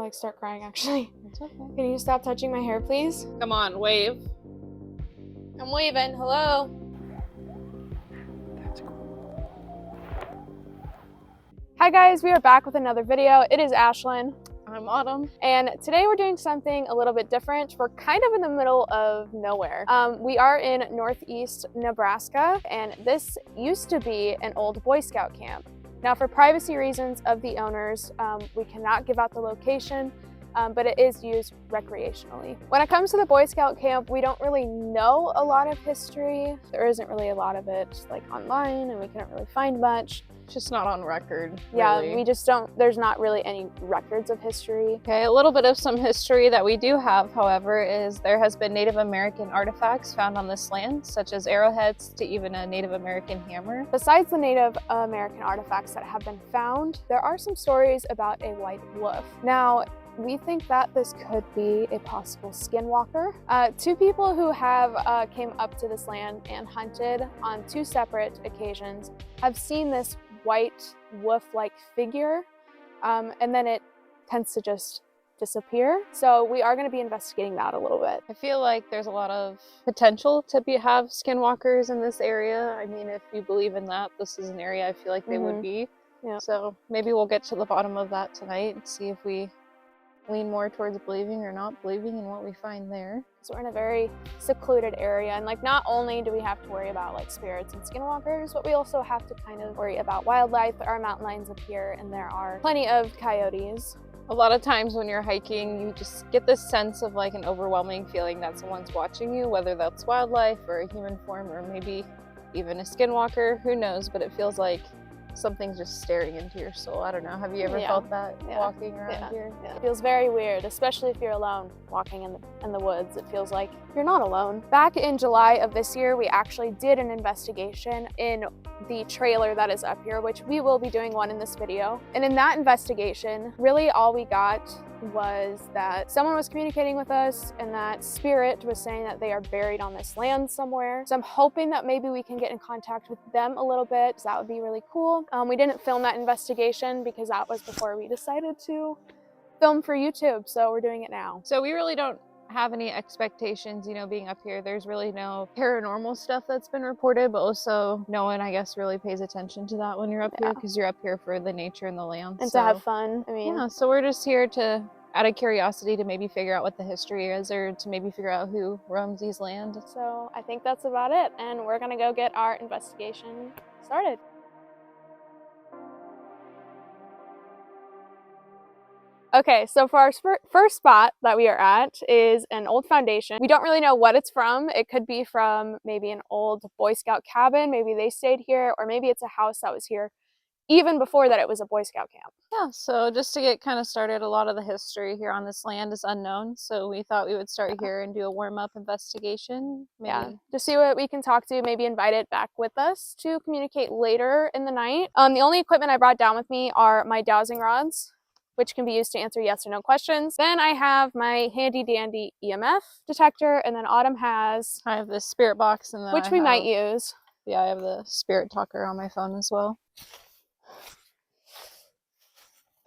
like start crying actually. It's okay. Can you stop touching my hair, please? Come on, wave. I'm waving. Hello. That's cool. Hi guys, we are back with another video. It is Ashlyn. I'm Autumn. And today we're doing something a little bit different. We're kind of in the middle of nowhere. We are in northeast Nebraska, and this used to be an old Boy Scout camp. Now, for privacy reasons of the owners, we cannot give out the location, but it is used recreationally. When it comes to the Boy Scout camp, we don't really know a lot of history. There isn't really a lot of it like online, and we couldn't really find much. It's just not on record. Yeah, really. we just don't, there's not really any records of history. Okay, a little bit of some history that we do have, however, is there has been Native American artifacts found on this land, such as arrowheads to even a Native American hammer. Besides the Native American artifacts that have been found, there are some stories about a white wolf. Now, we think that this could be a possible skinwalker. Two people who have came up to this land and hunted on two separate occasions have seen this white wolf-like figure, and then it tends to just disappear. So we are going to be investigating that a little bit. I feel like there's a lot of potential to have skinwalkers in this area. I mean, if you believe in that, this is an area I feel like they would be. Yeah. So maybe we'll get to the bottom of that tonight and see if we lean more towards believing or not believing in what we find there. So we're in a very secluded area, and like not only do we have to worry about like spirits and skinwalkers, but we also have to kind of worry about wildlife. There are mountain lions up here, and there are plenty of coyotes. A lot of times when you're hiking, you just get this sense of like an overwhelming feeling that someone's watching you, whether that's wildlife or a human form or maybe even a skinwalker, who knows, but it feels like something's just staring into your soul. I don't know. Have you ever felt that walking around here? Yeah. It feels very weird, especially if you're alone walking in the woods. It feels like you're not alone. Back in July of this year, we actually did an investigation in the trailer that is up here, which we will be doing one in this video. And in that investigation, really all we got was that someone was communicating with us and that spirit was saying that they are buried on this land somewhere. So I'm hoping that maybe we can get in contact with them a little bit, because that would be really cool. We didn't film that investigation because that was before we decided to film for YouTube, so we're doing it now. So we really don't have any expectations, you know, being up here. There's really no paranormal stuff that's been reported, but also no one, I guess, really pays attention to that when you're up here, because you're up here for the nature and the land. And to have fun. I mean, yeah, so we're just here to, out of curiosity, to maybe figure out what the history is, or to maybe figure out who roams these lands. So I think that's about it, and we're gonna go get our investigation started. Okay, so for our first spot that we are at is an old foundation. We don't really know what it's from. It could be from maybe an old Boy Scout cabin. Maybe they stayed here, or maybe it's a house that was here even before that it was a Boy Scout camp. Yeah, so just to get kind of started, a lot of the history here on this land is unknown. So we thought we would start here and do a warm-up investigation. Maybe. Yeah, to see what we can talk to, maybe invite it back with us to communicate later in the night. The only equipment I brought down with me are my dowsing rods, which can be used to answer yes or no questions. Then I have my handy dandy EMF detector, and then Autumn has... I have this spirit box, and then which we might use. Yeah, I have the spirit talker on my phone as well.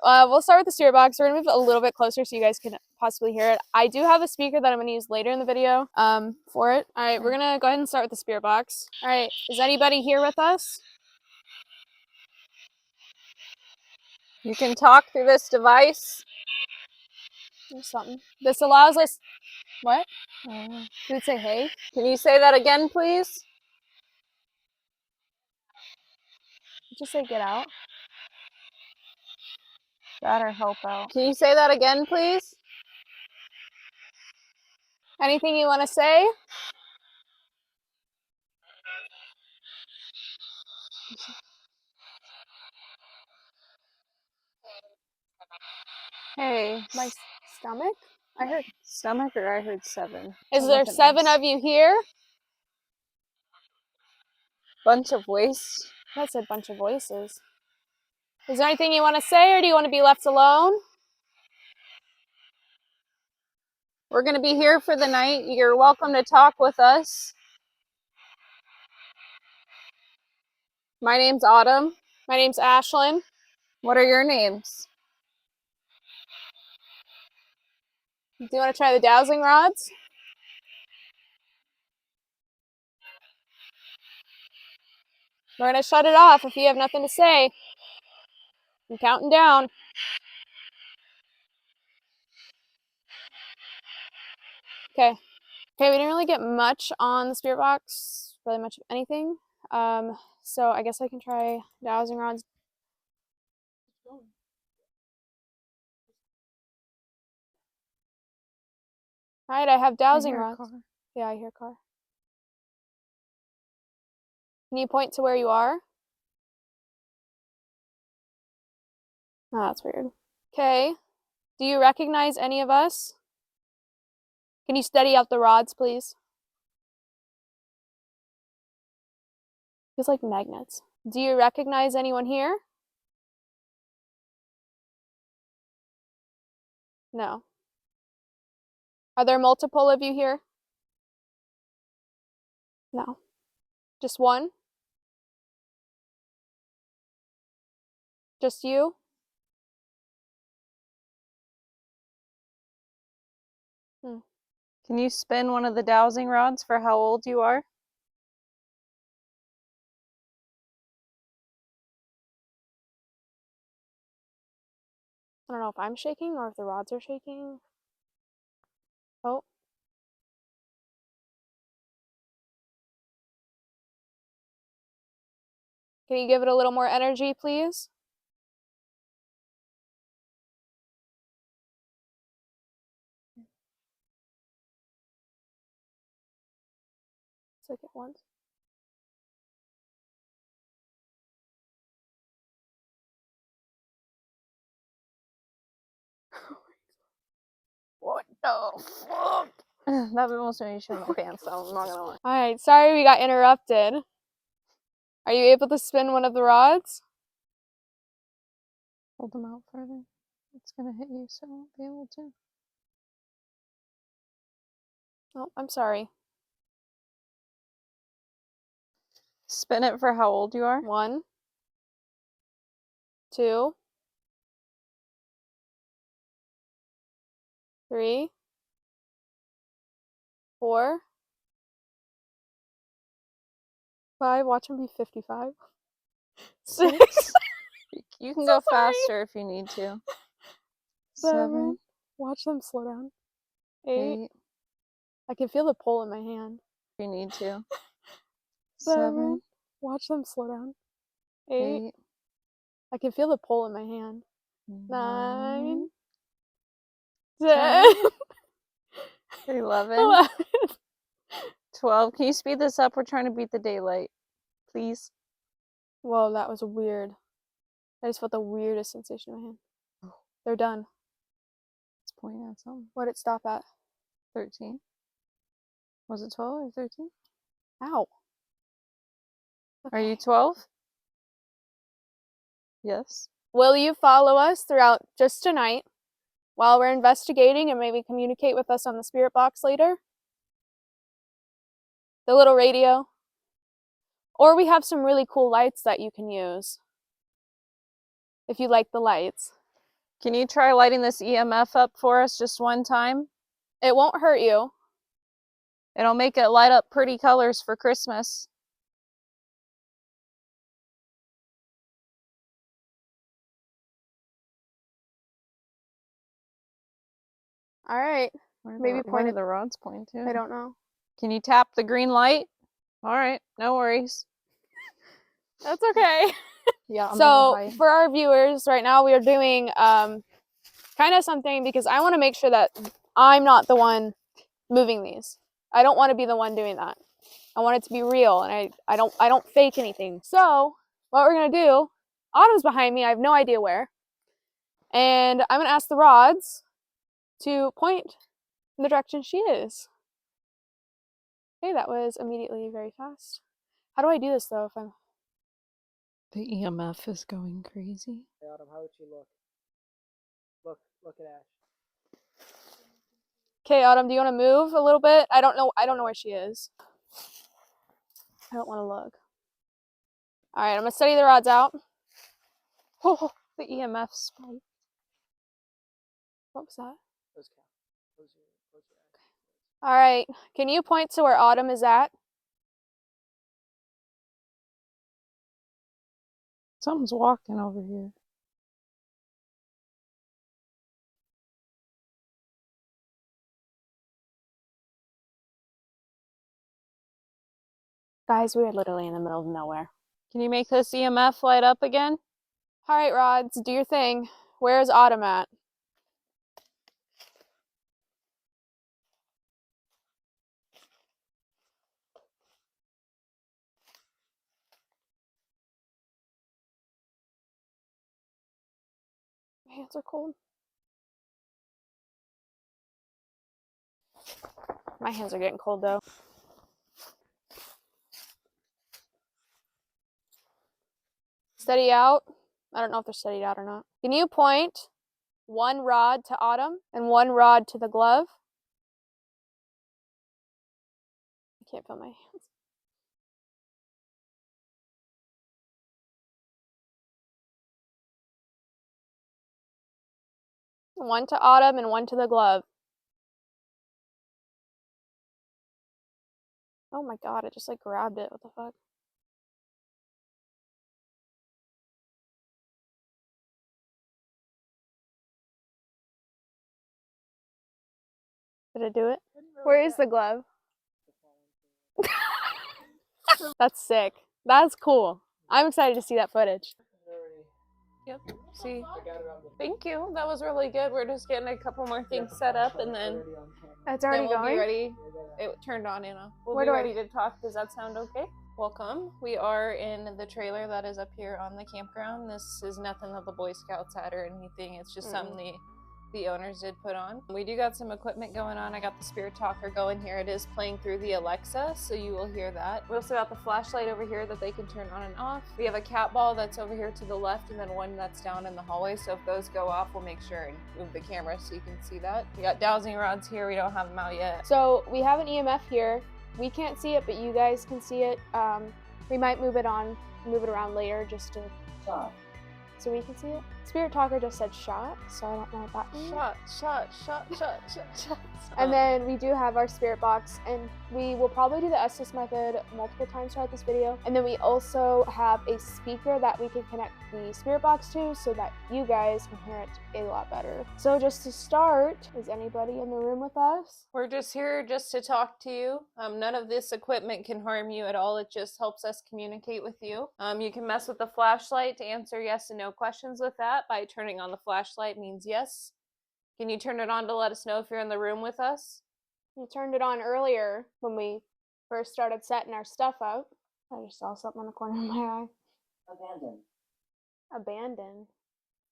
We'll start with the spirit box. We're gonna move it a little bit closer so you guys can possibly hear it. I do have a speaker that I'm gonna use later in the video for it. All right, we're gonna go ahead and start with the spirit box. All right, is anybody here with us? You can talk through this device. Or something. This allows us... What? Did it say hey? Can you say that again, please? Just say get out. That or help out. Can you say that again, please? Anything you want to say? Hey. My stomach? I heard stomach, or I heard 7. Is there 7 of you here? Bunch of waste. That's a bunch of voices. Is there anything you want to say, or do you want to be left alone? We're going to be here for the night. You're welcome to talk with us. My name's Autumn. My name's Ashlyn. What are your names? Do you want to try the dowsing rods? We're going to shut it off if you have nothing to say. I'm counting down. Okay. Okay, we didn't really get much on the spirit box, really much of anything. So I guess I can try dowsing rods. All right, I have dowsing rods. Yeah, I hear a car. Can you point to where you are? Oh, that's weird. Okay. Do you recognize any of us? Can you steady out the rods, please? Feels like magnets. Do you recognize anyone here? No. Are there multiple of you here? No. Just one? Just you? Can you spin one of the dowsing rods for how old you are? I don't know if I'm shaking or if the rods are shaking. Oh. Can you give it a little more energy, please? It's like it once. What the fuck? That almost made me shit my pants down, I'm not gonna lie. Alright, sorry we got interrupted. Are you able to spin one of the rods? Hold them out further. It's gonna hit you, so I won't be able to. Oh, I'm sorry. Spin it for how old you are. 1, 2, 3, 4, 5. Watch him be 55. 6. You can So go sorry. faster if you need to. 7. Watch them slow down. 8. I can feel the pull in my hand. If you need to. 7. Watch them slow down. 8. I can feel the pull in my hand. 9. 10. 11. 12. Can you speed this up? We're trying to beat the daylight. Please. Whoa, that was weird. I just felt the weirdest sensation in my hand. They're done. It's pointing at something. What did it stop at? 13. Was it 12 or 13? Ow. Are you 12? Yes. Will you follow us throughout just tonight while we're investigating and maybe communicate with us on the spirit box later? The little radio. Or we have some really cool lights that you can use if you like the lights. Can you try lighting this EMF up for us just one time? It won't hurt you. It'll make it light up pretty colors for Christmas. All right. Maybe point where the rods point to. I don't know. Can you tap the green light? All right, no worries. That's okay. Yeah. So for our viewers, right now we are doing kind of something because I want to make sure that I'm not the one moving these. I don't want to be the one doing that. I want it to be real, and I don't fake anything. So what we're gonna do? Autumn's behind me. I have no idea where, and I'm gonna ask the rods to point in the direction she is. Okay, that was immediately very fast. How do I do this though? If I'm The EMF is going crazy. Hey, Autumn, how would you look? Look at Ash. okay, Autumn, do you want to move a little bit? I don't know where she is. I don't want to look. All right, I'm gonna study the rods out. Oh, the EMF spike. What was that? Those count. Close your eyes. All right. Can you point to where Autumn is at? Something's walking over here. Guys, we are literally in the middle of nowhere. Can you make this EMF light up again? All right, Rods, do your thing. Where's Autumn at? My hands are cold. My hands are getting cold though. Steady out. I don't know if they're steadied out or not. Can you point one rod to Autumn and one rod to the glove? I can't feel my hands. One to Autumn and one to the glove. Oh my god, I just like grabbed it. What the fuck? Did it do it? Where is the glove? That's sick. That's cool. I'm excited to see that footage. Yep. See? I got it on the Thank you. That was really good. We're just getting a couple more things set up, and then It's already we'll going? be ready. It turned on, Anna. We'll Where be do I- ready to talk. Does that sound okay? Welcome. We are in the trailer that is up here on the campground. This is nothing that the Boy Scouts had or anything. It's just something the owners did put on. We do got some equipment going on. I got the Spirit Talker going here. It is playing through the Alexa, so you will hear that. We also got the flashlight over here that they can turn on and off. We have a cat ball that's over here to the left, and then one that's down in the hallway. So if those go off, we'll make sure and move the camera so you can see that. We got dowsing rods here. We don't have them out yet. So we have an EMF here. We can't see it, but you guys can see it. We might move it around later just to so we can see it. Spirit Talker just said shot, so I don't know what that means. Shot. And then we do have our spirit box, and we will probably do the Estes method multiple times throughout this video. And then we also have a speaker that we can connect the spirit box to so that you guys can hear it a lot better. So just to start, is anybody in the room with us? We're just here just to talk to you. None of this equipment can harm you at all. It just helps us communicate with you. You can mess with the flashlight to answer yes and no questions with that by turning on the flashlight means yes. Can you turn it on to let us know if you're in the room with us? You turned it on earlier when we first started setting our stuff up. I just saw something in the corner of my eye. Abandoned.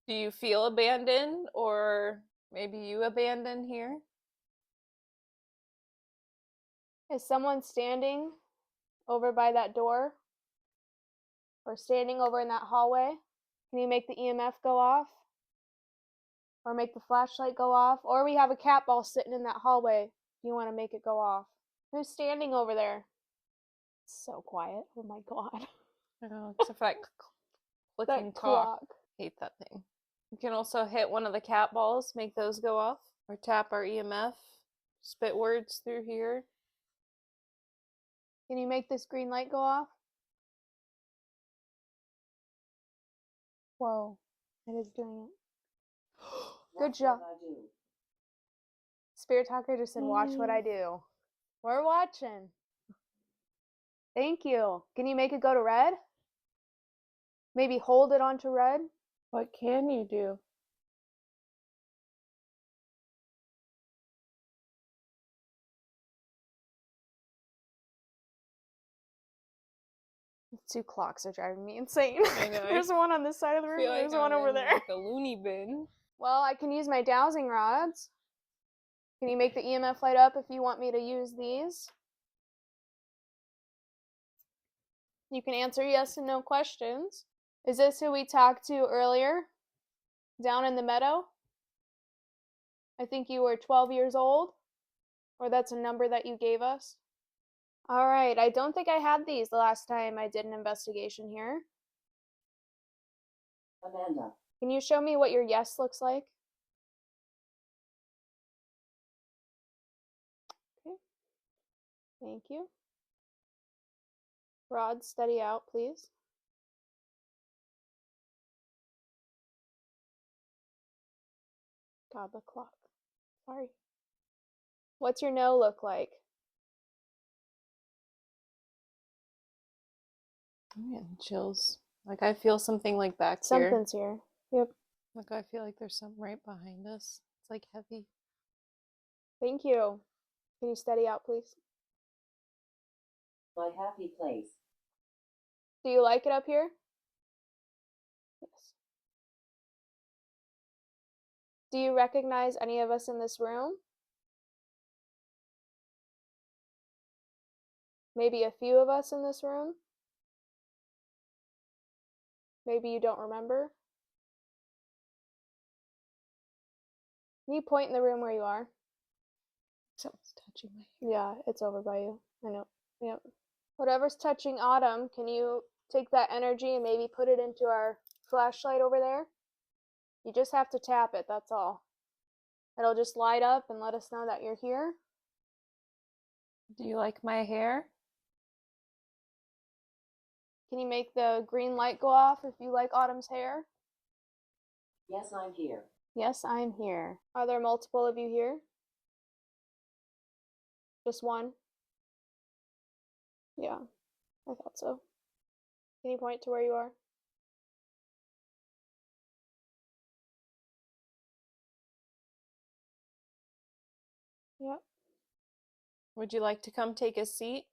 Do you feel abandoned, or maybe you abandoned here? Is someone standing over by that door? Or standing over in that hallway? Can you make the EMF go off? Or make the flashlight go off? Or we have a cat ball sitting in that hallway. You want to make it go off? Who's standing over there? It's so quiet. Oh my god. I know, it's like clicking That clock. clock. Hate that thing. You can also hit one of the cat balls, make those go off, or tap our EMF, spit words through here. Can you make this green light go off? Whoa. It is doing it. Good job. Spirit Talker just said, watch what I do. We're watching. Thank you. Can you make it go to red? Maybe hold it onto red? What can you do? Two clocks are driving me insane. I know. There's one on this side of the room. There's one over there. Like a loony bin. Well, I can use my dowsing rods. Can you make the EMF light up if you want me to use these? You can answer yes and no questions. Is this who we talked to earlier? Down in the meadow? I think you were 12 years old. Or that's a number that you gave us. All right, I don't think I had these the last time I did an investigation here. Amanda. Can you show me what your yes looks like? Thank you. Rod, steady out, please. God, the clock. Sorry. What's your no look like? I'm getting chills. Like I feel something like back here. Something's here. Yep. Like I feel like there's something right behind us. It's like heavy. Thank you. Can you steady out, please? My happy place. Do you like it up here? Yes. Do you recognize any of us in this room? Maybe a few of us in this room? Maybe you don't remember? Can you point in the room where you are? Someone's touching my hair. Yeah, it's over by you. I know. Yep. Whatever's touching Autumn, can you take that energy and maybe put it into our flashlight over there? You just have to tap it, that's all. It'll just light up and let us know that you're here. Do you like my hair? Can you make the green light go off if you like Autumn's hair? Yes, I'm here. Yes, I'm here. Are there multiple of you here? Just one? Yeah, I thought so. Can you point to where you are? Yep. Would you like to come take a seat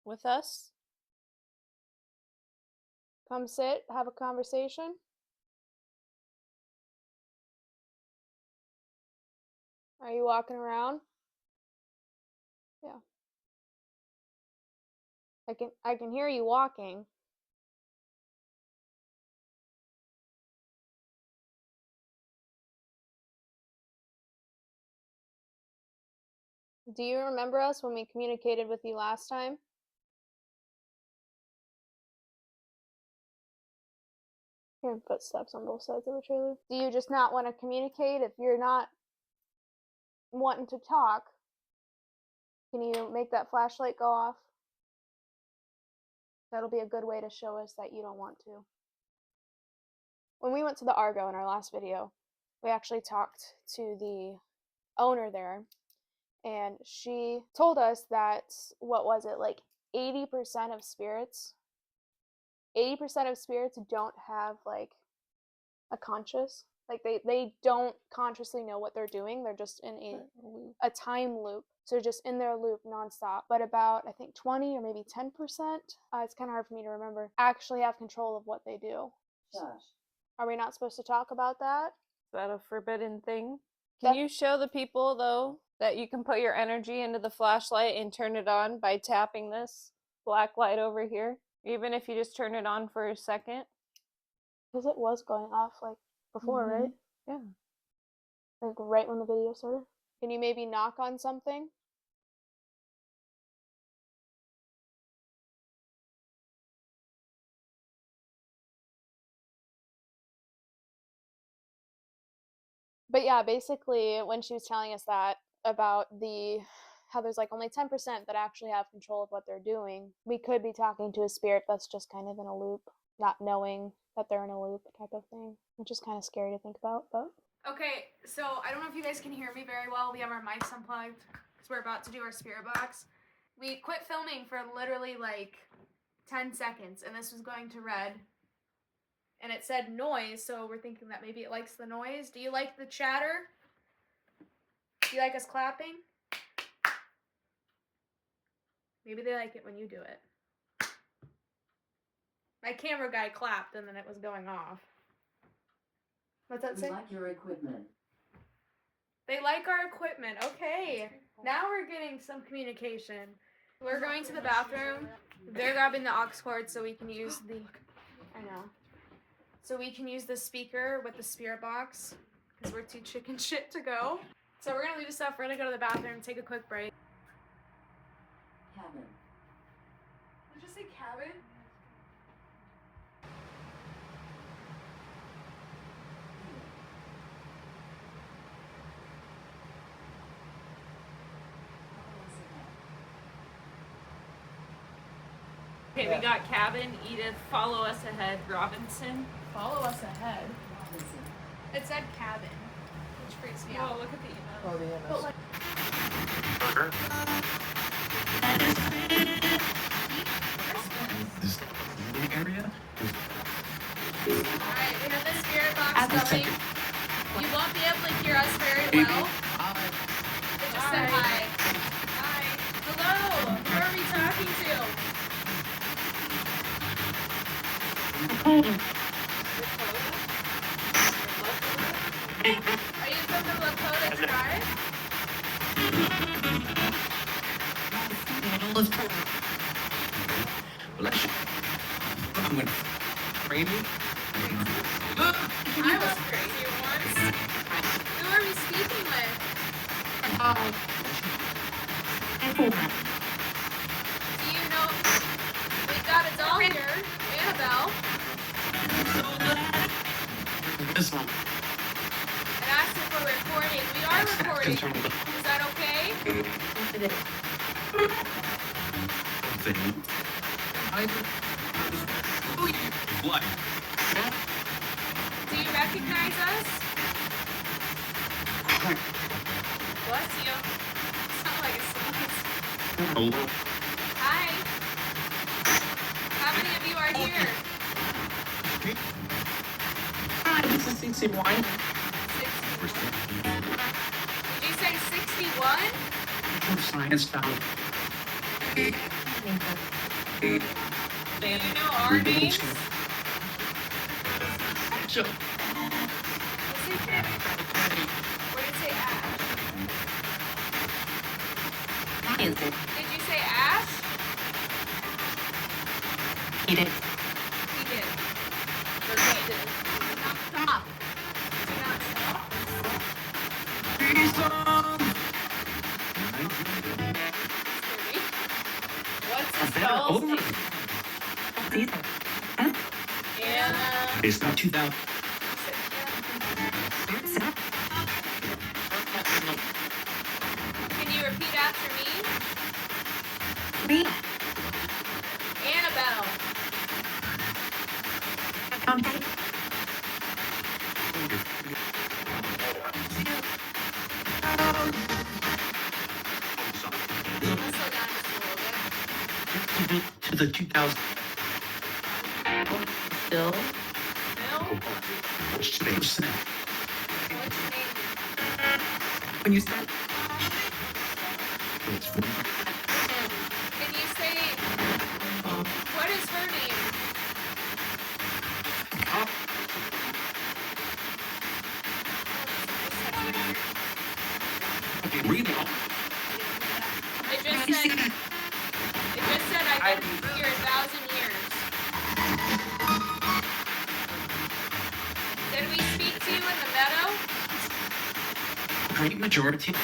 with us? Come sit, have a conversation. Are you walking around? Yeah. I can hear you walking. Do you remember us when we communicated with you last time? Hearing footsteps on both sides of the trailer. Do you just not want to communicate if you're not wanting to talk? Can you make that flashlight go off? That'll be a good way to show us that you don't want to. When we went to the Argo in our last video, we actually talked to the owner there, and she told us that, what was it, like 80% of spirits, 80% of spirits don't have like a conscious, like they don't consciously know what they're doing. They're just in a time loop. So they're just in their loop nonstop. But about, I think 20 or maybe 10%, it's kind of hard for me to remember, actually have control of what they do. Shush. Are we not supposed to talk about that? Is that a forbidden thing? Can you show the people, though, that you can put your energy into the flashlight and turn it on by tapping this black light over here? Even if you just turn it on for a second? Because it was going off like before, right? Yeah. Like right when the video started. Can you maybe knock on something? But yeah, basically when she was telling us that about how there's like only 10% that actually have control of what they're doing, we could be talking to a spirit that's just kind of in a loop, not knowing that they're in a loop type of thing, which is kind of scary to think about. But okay, so I don't know if you guys can hear me very well. We have our mics unplugged because we're about to do our spirit box. We quit filming for literally like 10 seconds, and this was going to red. And it said noise, so we're thinking that maybe it likes the noise. Do you like the chatter? Do you like us clapping? Maybe they like it when you do it. My camera guy clapped and then it was going off. What's that We say? like your equipment. They like our equipment. Okay. Now we're getting some communication. We're going to the bathroom. They're grabbing the aux cord so we can use the... I know. So we can use the speaker with the spirit box because we're too chicken shit to go. So we're going to leave this stuff. We're going to go to the bathroom and take a quick break. Cabin. Did you say cabin? Okay, Yeah. we got Cabin, Edith, Follow Us Ahead, Robinson. Follow us ahead. Listen. It said cabin, which freaks me Oh, out. look at the email. Oh, the MS. But like, This area? alright, we have the spirit box going. You won't be able to hear us very well. But just say hi. Hi. Hello. Who are we talking to? Are you from the Lakota tribe? I'm gonna frame you. I was crazy once. Who are we speaking with? Do you know? We've got a doll here, Annabelle, This one. and asked if we're recording. We are recording. Is that okay? Thing. What? Do you recognize us? Bless you. Sound like a sneeze. Oh, Hi. How many of you are here? this is CC1. 61. Did you say 61? Science found. Do you know our names? So, What's it say? What did it say, Ash? Did you say Ash? eat it. He did. Or they did. Stop. Do not stop. What's his Better doll's over. name? Anna. It's not 2000. Can you repeat after me? Annabelle. Let's slow down just a little bit. To the 2000. Bill? Which today was sent. What's your name? When you said. Can you say, what is her name? Read it. It just said I've been here 1,000 years. Did we speak to you in the meadow? Great majority.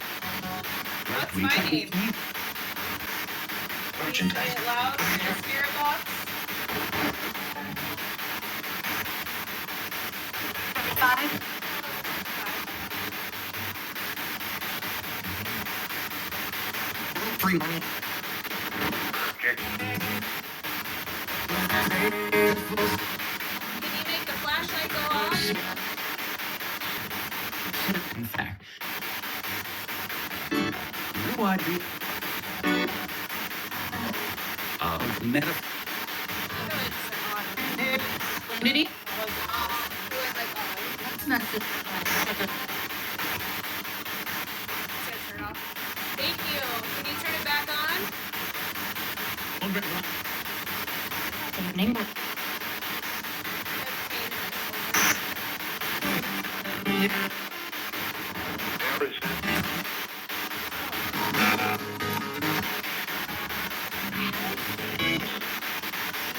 What's my name? Can you say it loud in your spirit box? Free money. Can you make the flashlight go off? In fact. No idea. Meta. I know it's on. Did he? It was like on. That's not the. Said turn off. Thank you. Can you turn it back on?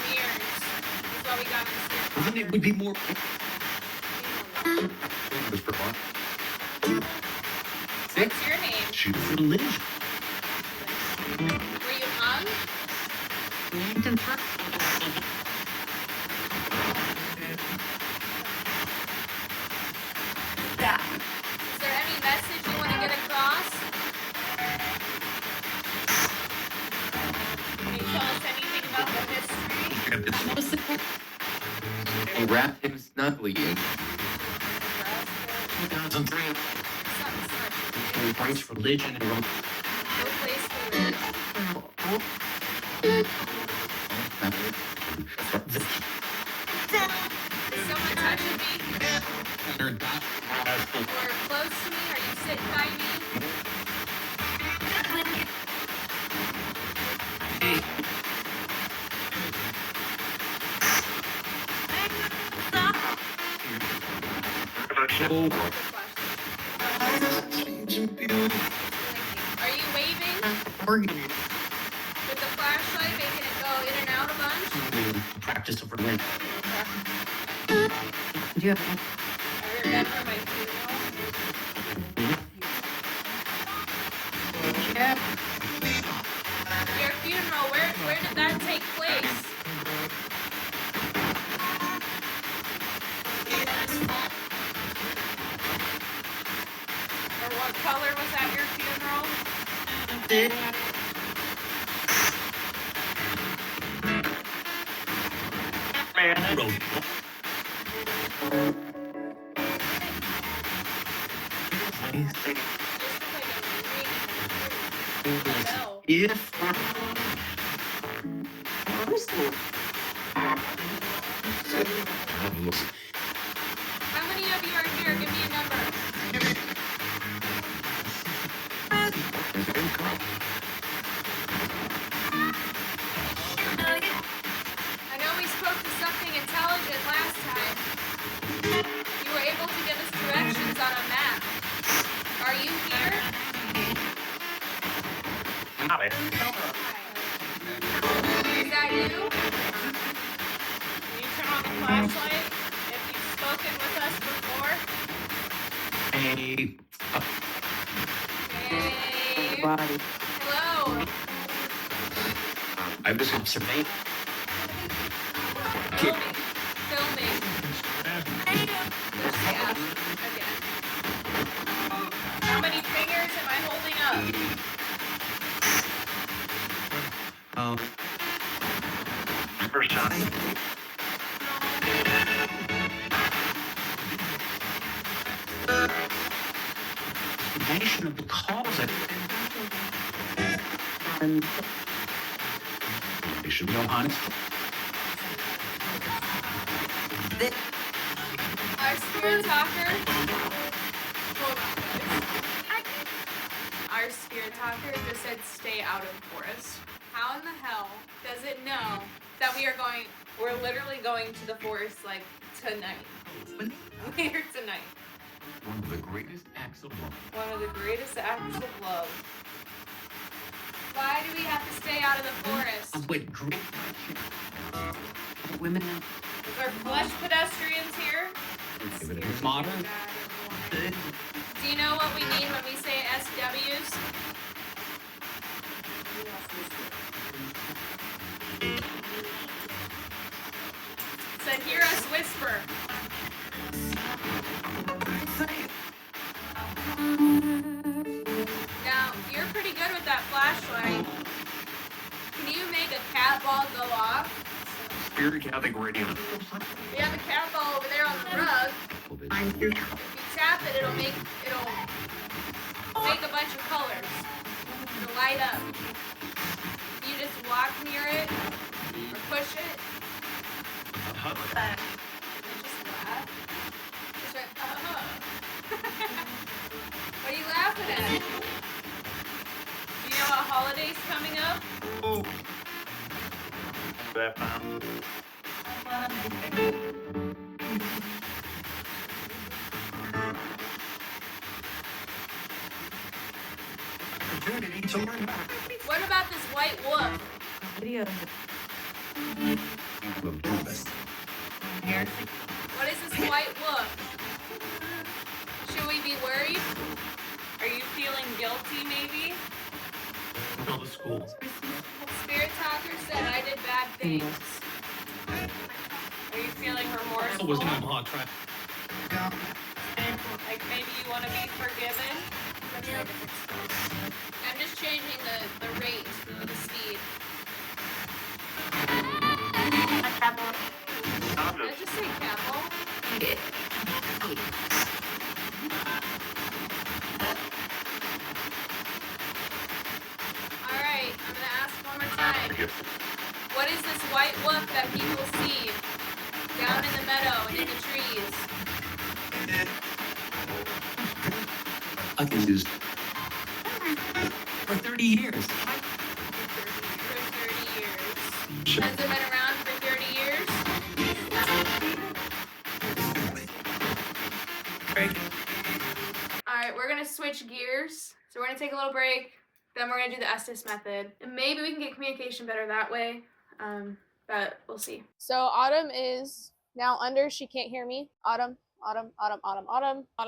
Mirrors. That's why we got in the spirit. Then it would be more. What's your name? Choose religion. Were you hung? Is there any message you want to get across? wrapped him snugly in 2003. He embraced religion and romance. No place for religion. Is someone touching me? Or close to me? Are you sitting by me? Are you waving with the flashlight, making it go in and out a bunch? Practice of religion. I remember my funeral. Your funeral, where did that take place? Or what color was at your funeral? If How many of you are here? Give me a number. I know we spoke to something intelligent last time. You were able to give us directions on a map. Are you here? Is that you? Can you turn on the flashlight if you've spoken with us before? Hey. Hello. I was observing. Filming. There's the app again. How many fingers am I holding up? First time. Nation of the cause of and they should be honest. Our spirit talker. Hold on, guys. Our spirit talker just said stay out of the forest. How in the hell does it know that we're literally going to the forest like tonight? Later tonight. One of the greatest acts of love. One of the greatest acts of love. Why do we have to stay out of the forest? With great women. Is there flesh pedestrians here? Modern. Do you know what we mean when we say SWs? So hear us whisper. Now, you're pretty good with that flashlight. Can you make a cat ball go off? Spirit gathering radio. We have a cat ball over there on the rug. If you tap it, it'll make a bunch of colors. It'll light up. You just walk near it or push it. You just laugh. Just went, What are you laughing at? Do you know what holiday's coming up? What about this white wolf? What is this white wolf? Should we be worried? Are you feeling guilty maybe? All the schools. Spirit Talker said I did bad things. Are you feeling remorseful? Was not hot track. Like maybe you want to be forgiven? I'm just changing the rate, the speed. That just pretty careful. Alright, I'm gonna ask one more time. What is this white wolf that people see down in the meadow and in the trees? For 30 years. For 30 years. Has it been around for 30 years? Alright, we're gonna switch gears. So we're gonna take a little break, then we're gonna do the Estes method. And maybe we can get communication better that way. But we'll see. So Autumn is now under, she can't hear me. Autumn,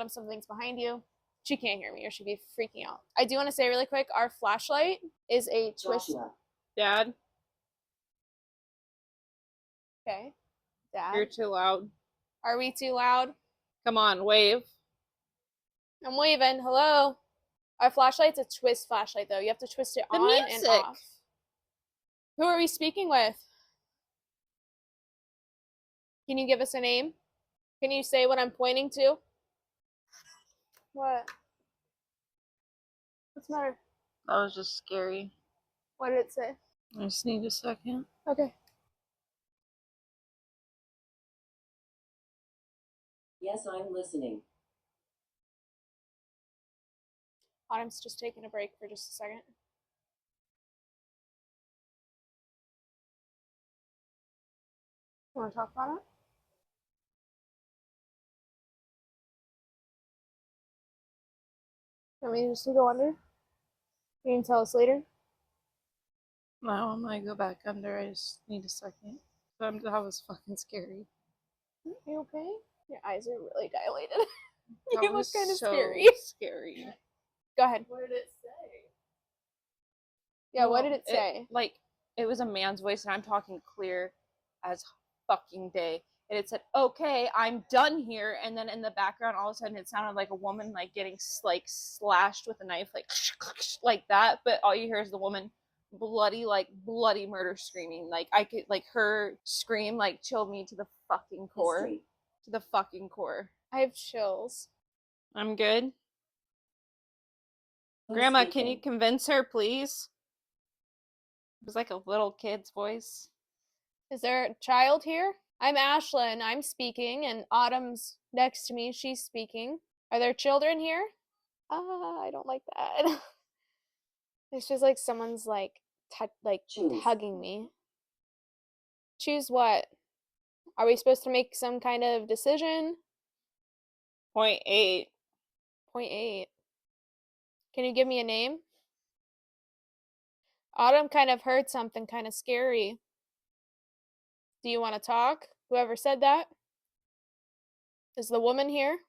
something's behind you. She can't hear me or she'd be freaking out. I do want to say really quick, our flashlight is a twist. Joshua. Dad, Okay. Dad. you're too loud. Are we too loud? Come on, wave. I'm waving. Hello. Our flashlight's a twist flashlight though. You have to twist it The on and music. off. Who are we speaking with? Can you give us a name? Can you say what I'm pointing to? What? What's the matter? That was just scary. What did it say? I just need a second. Okay. Yes, I'm listening. Autumn's just taking a break for just a second. You want to talk about it? Want me just to go under? You can tell us later. No, I'm gonna go back under. I just need a second. That was fucking scary. Are you okay? Your eyes are really dilated. That You look was kind of so scary. scary. Go ahead. What did it say? Yeah, what Well, did it say? It was a man's voice, and I'm talking clear as fucking day. And it said, "Okay, I'm done here." And then in the background, all of a sudden, it sounded like a woman getting slashed with a knife, like that. But all you hear is the woman bloody murder screaming. I could her scream chilled me to the fucking core. History. To the fucking core. I have chills. I'm good. Who's Grandma, can you speaking? convince her, please? It was like a little kid's voice. Is there a child here? I'm Ashlyn. I'm speaking, and Autumn's next to me. She's speaking. Are there children here? I don't like that. It's just like someone's Choose. hugging me. Choose what? Are we supposed to make some kind of decision? 0.8. 0.8. Can you give me a name? Autumn kind of heard something kind of scary. Do you want to talk? Whoever said that? Is the woman here?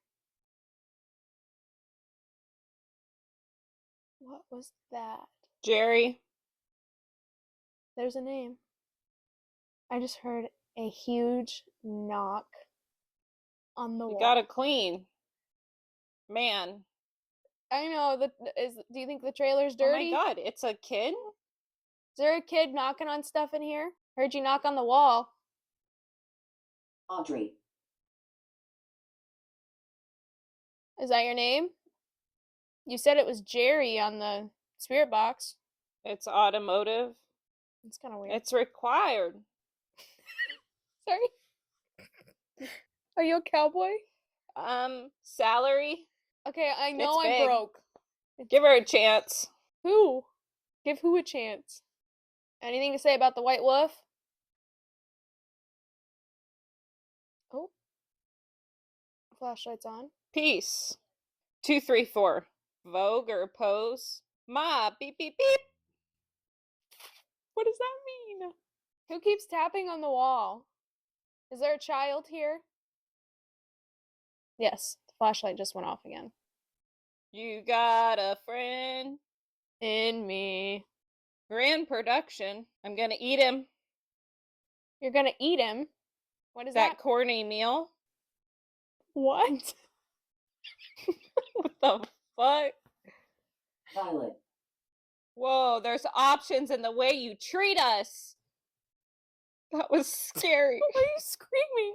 What was that? Jerry. There's a name. I just heard a huge knock on the You wall. gotta clean. Man. I know. Do you think the trailer's dirty? Oh my god, it's a kid? Is there a kid knocking on stuff in here? Heard you knock on the wall. Audrey. Is that your name? You said it was Jerry on the spirit box. It's automotive. It's kind of weird. It's required. Sorry. Are you a cowboy? Salary. Okay, I know It's I'm big. broke. Give her a chance. Who? Give who a chance? Anything to say about the white wolf? Oh. Flashlight's on. Peace. 234. Vogue or pose? Ma, beep beep beep. What does that mean? Who keeps tapping on the wall? Is there a child here? Yes, the flashlight just went off again. You got a friend. In me. Grand production. I'm gonna eat him. You're gonna eat him? What is That that? corny meal. What? What the fuck? Violet. Whoa, there's options in the way you treat us. That was scary. Why are you screaming?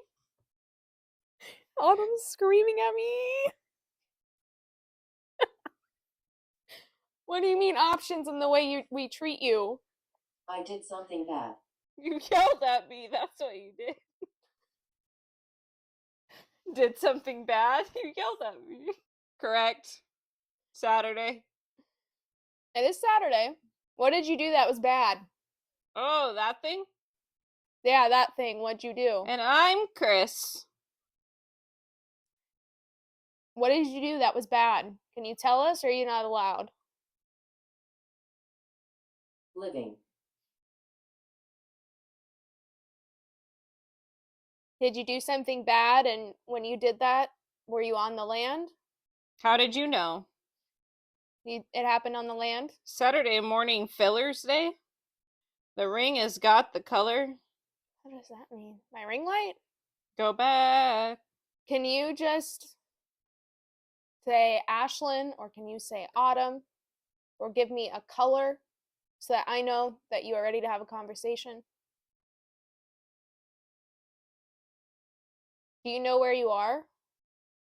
Autumn's screaming at me. What do you mean options in the way we treat you? I did something bad. You yelled at me. That's what you did. Did something bad? You yelled at me. Correct. Saturday. It is Saturday. What did you do that was bad? Oh, that thing? Yeah, that thing. What'd you do? And I'm Chris. What did you do that was bad? Can you tell us, or are you not allowed? Living. Did you do something bad, and when you did that, were you on the land? How did you know? It happened on the land? Saturday morning fillers day? The ring has got the color. What does that mean? My ring light? Go back. Can you just say Ashlyn, or can you say Autumn, or give me a color so that I know that you are ready to have a conversation? Do you know where you are?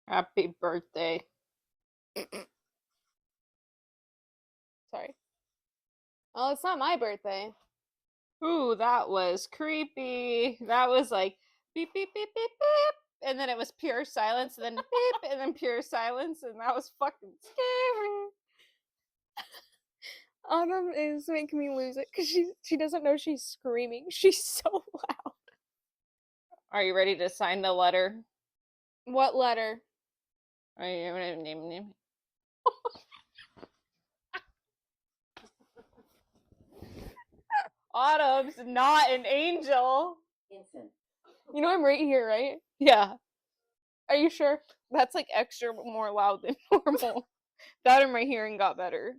Happy birthday. Sorry. Oh, it's not my birthday. Ooh, that was creepy. That was like beep, beep, beep, beep, beep. And then it was pure silence, and then beep, and then pure silence, and that was fucking scary. Autumn is making me lose it because she doesn't know she's screaming. She's so loud. Are you ready to sign the letter? What letter? Are you name? Autumn's not an angel. Infant. You know I'm right here, right? Yeah, Are you sure? that's like extra more loud than normal. That and my hearing got better,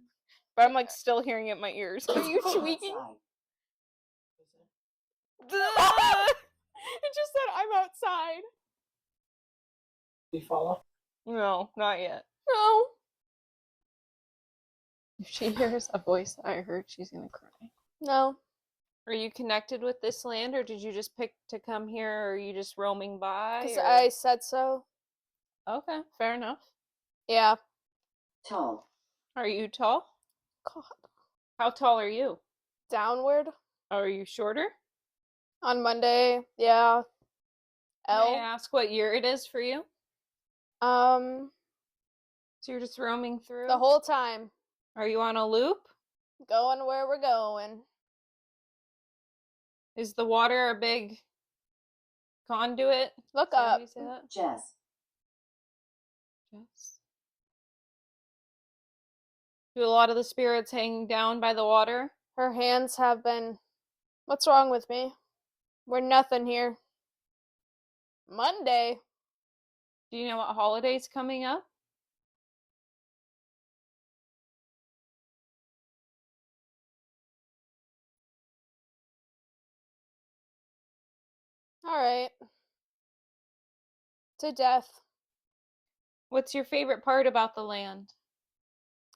but I'm like still hearing it in my ears. Are you tweaking? Outside. It just said I'm outside. Do you follow? No, not yet. No. If she hears a voice that I heard, she's gonna cry. No. Are you connected with this land, or did you just pick to come here, or are you just roaming by? Because or- I said so. Okay, fair enough. Yeah. Tall. Are you tall? God. How tall are you? Downward. Are you shorter? On Monday. Yeah. May I L. ask what year it is for you? So you're just roaming through? The whole time. Are you on a loop? Going where we're going. Is the water a big conduit? Look Is that how up. you say that? Jess. Yes. Do a lot of the spirits hang down by the water? Her hands have been. What's wrong with me? We're nothing here. Monday. Do you know what holiday's coming up? Alright. To death. What's your favorite part about the land?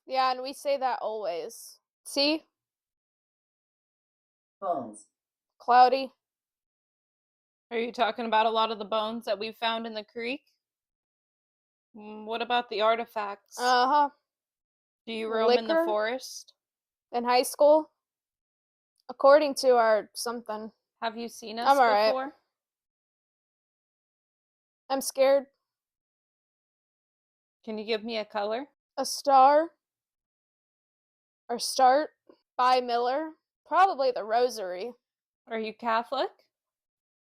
Yeah, and we say that always. See? Bones. Cloudy. Are you talking about a lot of the bones that we found in the creek? What about the artifacts? Uh-huh. Do you roam in the liquor? forest? In high school? According to our something. Have you seen us I'm alright. before? I'm scared. Can you give me a color? A star. Or start. By Miller. Probably the Rosary. Are you Catholic?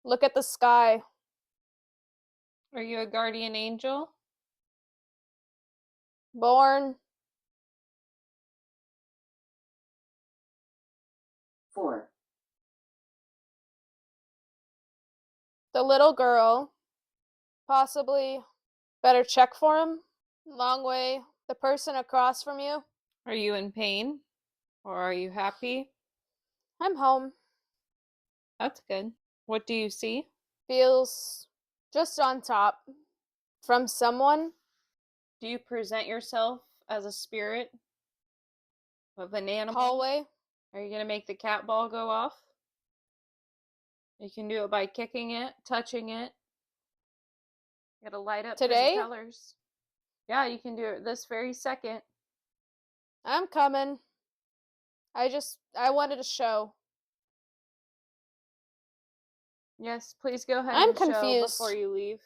Look at the sky. Are you a guardian angel? Born. 4. The little girl. Possibly. Better check for him. Long way. The person across from you. Are you in pain? Or are you happy? I'm home. That's good. What do you see? Feels just on top. From someone. Do you present yourself as a spirit of an animal? Hallway. Are you going to make the cat ball go off? You can do it by kicking it, touching it. It'll light up Today? pretty colors. Yeah, you can do it this very second. I'm coming. I wanted to show. Yes, please go ahead I'm and show confused. before you leave.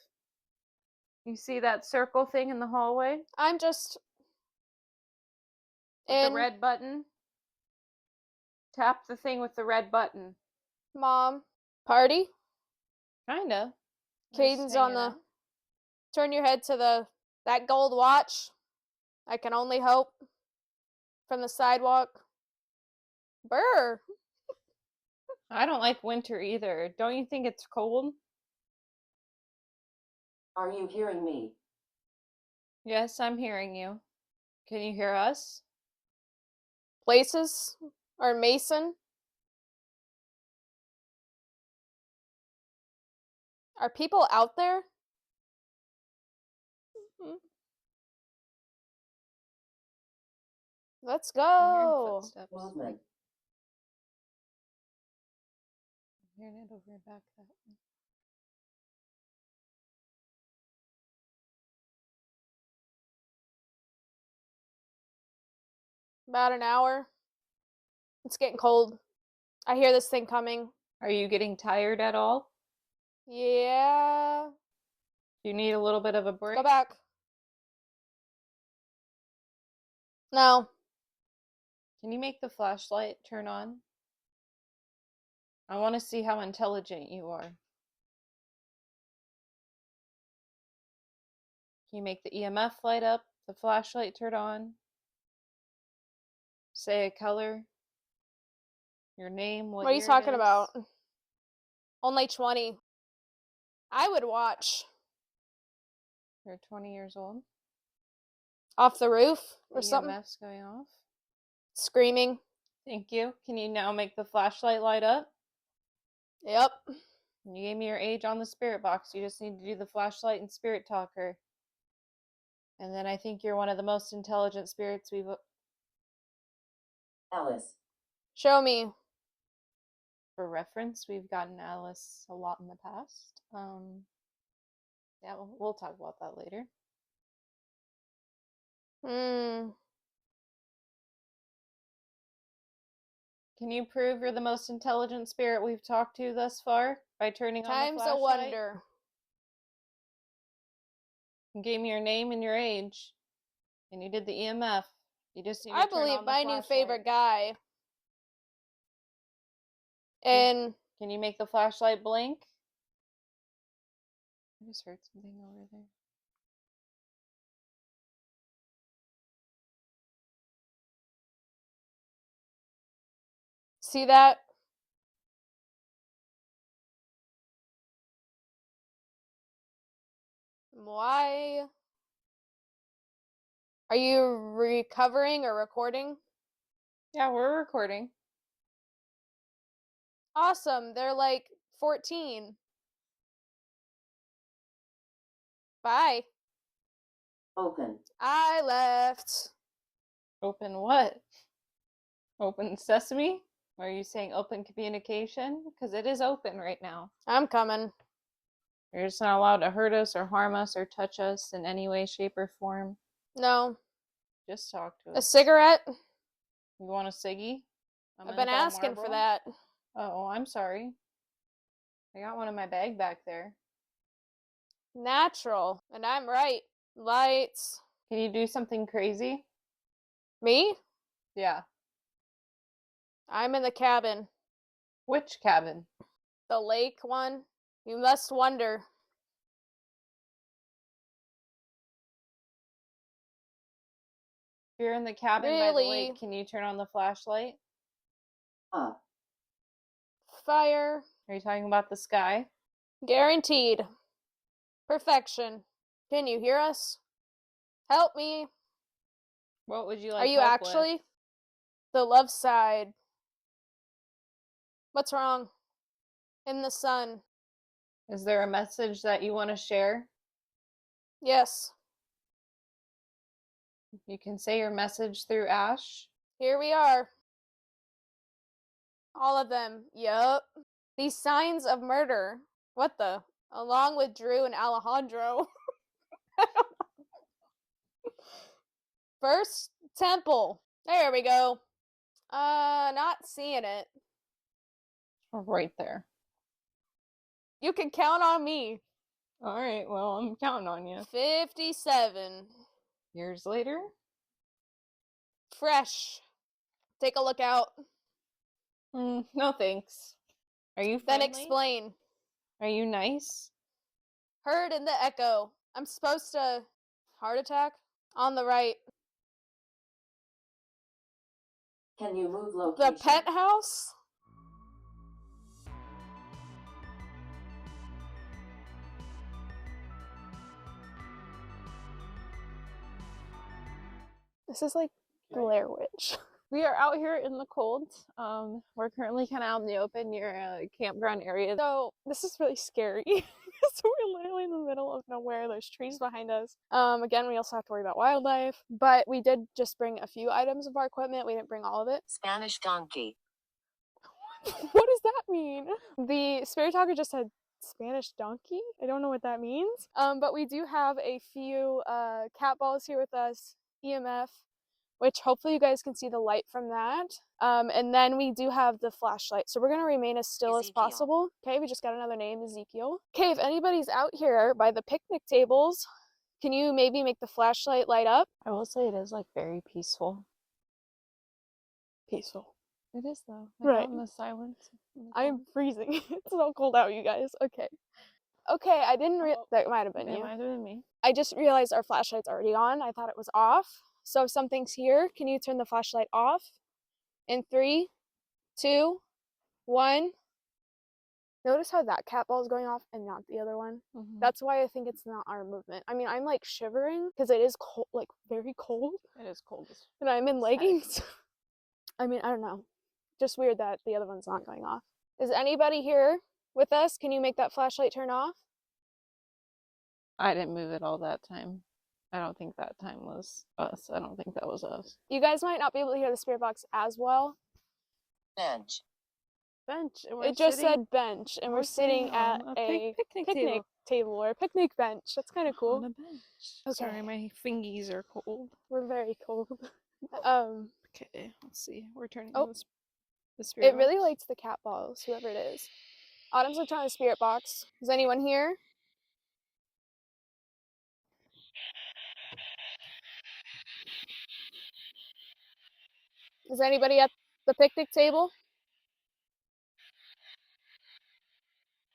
You see that circle thing in the hallway I'm just with the in. red button? Tap the thing with the red button. Mom. Party? Kinda. Caden's on the. Turn your head to that gold watch. I can only hope. From the sidewalk. Brr. I don't like winter either. Don't you think it's cold? Are you hearing me? Yes, I'm hearing you. Can you hear us? Places? Or Mason? Are people out there? Let's I'm hearing go. footsteps. Movement. I'm hearing it over your back that way. About an hour. It's getting cold. I hear this thing coming. Are you getting tired at all? Yeah. Do you need a little bit of a break? Go back. No. Can you make the flashlight turn on? I want to see how intelligent you are. Can you make the EMF light up? The flashlight turn on? Say a color. Your name, What are you year it talking is. about? Only 20. I would watch. You're 20 years old. Off the roof or The something. EMF's going off. Screaming. Thank you. Can you now make the flashlight light up? Yep. You gave me your age on the spirit box. You just need to do the flashlight and spirit talker. And then I think you're one of the most intelligent spirits we've... Alice. Show me. For reference, we've gotten Alice a lot in the past. Yeah, we'll talk about that later. Can you prove you're the most intelligent spirit we've talked to thus far by turning on the Time's flashlight? a wonder. You gave me your name and your age, and you did the EMF. You just need to I turn believe on the my new flashlight. favorite guy. And Can you make the flashlight blink? I just heard something over there. see that? Why? Are you recovering or recording? Yeah, we're recording. Awesome. They're like 14. Bye. Open. I left. Open what? Open sesame? Are you saying open communication? Because it is open right now. I'm coming. You're just not allowed to hurt us or harm us or touch us in any way, shape, or form. No. Just talk to A us. cigarette? You want a ciggy? I've been asking for that. Oh, I'm sorry. I got one in my bag back there. Natural. And I'm right. Lights. Can you do something crazy? Me? Yeah. I'm in the cabin. Which cabin? The lake one? You must wonder. If you're in the cabin by the lake, can you turn on the flashlight? Fire. Are you talking about the sky? Guaranteed. Perfection. Can you hear us? Help me. What would you like Are you help actually? with? The love side. What's wrong? In the sun. Is there a message that you want to share? Yes. You can say your message through Ash. Here we are. All of them. Yup. These signs of murder. What the? Along with Drew and Alejandro. First temple. There we go. Not seeing it. Right there. You can count on me. All right, well, I'm counting on you. 57. Years later? Fresh. Take a look out. No thanks. Are you Then friendly? explain. Are you nice? Heard in the echo. I'm supposed to... Heart attack? On the right. Can you move The location? penthouse? This is like Blair Witch. We are out here in the cold. We're currently kind of out in the open near a campground area. So this is really scary. So we're literally in the middle of nowhere. There's trees behind us. Again, we also have to worry about wildlife. But we did just bring a few items of our equipment. We didn't bring all of it. Spanish donkey. What does that mean? The spirit talker just said Spanish donkey. I don't know what that means. But we do have a few cat balls here with us. EMF, which hopefully you guys can see the light from that. And then we do have the flashlight. So we're going to remain as still as Ezekiel. possible. Okay, we just got another name, Ezekiel. Okay, if anybody's out here by the picnic tables, can you maybe make the flashlight light up? I will say it is like very peaceful. Peaceful. It is though. Right. Out in the silence. I'm freezing. It's so cold out, you guys. Okay. Okay, I didn't that might have been It you. might have been me. I just realized our flashlight's already on. I thought it was off. So if something's here, can you turn the flashlight off? In 3, 2, 1. Notice how that cat ball is going off and not the other one? That's why I think it's not our movement. I mean, I'm like shivering because it is cold, like very cold. It is cold. And I'm in leggings. I mean, I don't know. Just weird that the other one's not going off. Is anybody here with us? Can you make that flashlight turn off? I didn't move it all that time. I don't think that time was us. I don't think that was us. You guys might not be able to hear the spirit box as well. Bench. Bench. It just said bench, and we're sitting at a picnic table or a picnic bench. That's kind of cool. On a bench. Okay. Sorry, my fingies are cold. We're very cold. Okay, let's see. We're turning Oh. on the spirit It really box. lights the cat balls, whoever it is. Autumn's looked on the spirit box. Is anyone here? Is anybody at the picnic table?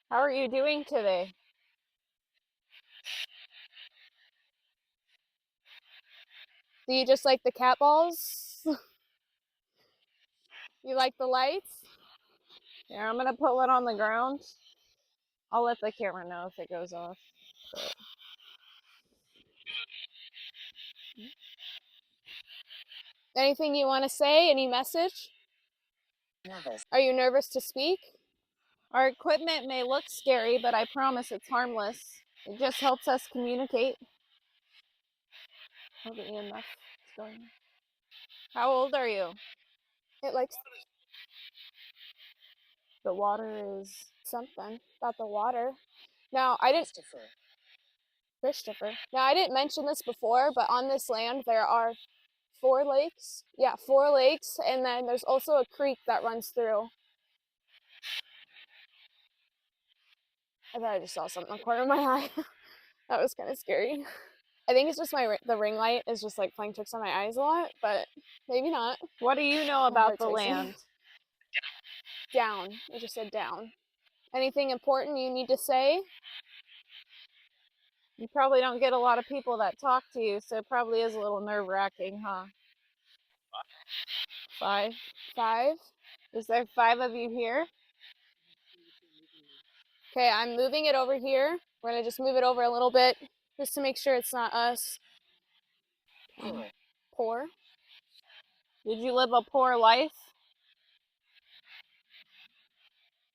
How are you doing today? Do you just like the cat balls? You like the lights? Here, I'm gonna put one on the ground. I'll let the camera know if it goes off. But... Anything you want to say? Any message? Nervous. Are you nervous to speak? Our equipment may look scary, but I promise it's harmless. It just helps us communicate. Oh, the EMF is going. How old are you? It likes The water is... something about the water. Now, I didn't... Christopher. Now, I didn't mention this before, but on this land there are 4 lakes. Yeah, 4 lakes, and then there's also a creek that runs through. I thought I just saw something in the corner of my eye. That was kind of scary. I think it's just the ring light is just like playing tricks on my eyes a lot, but maybe not. What do you know about the land? Down. It just said down. Anything important you need to say? You probably don't get a lot of people that talk to you, so it probably is a little nerve-wracking, huh? 5? 5? Is there 5 of you here? Okay, I'm moving it over here. We're gonna just move it over a little bit, just to make sure it's not us. Poor? Did you live a poor life?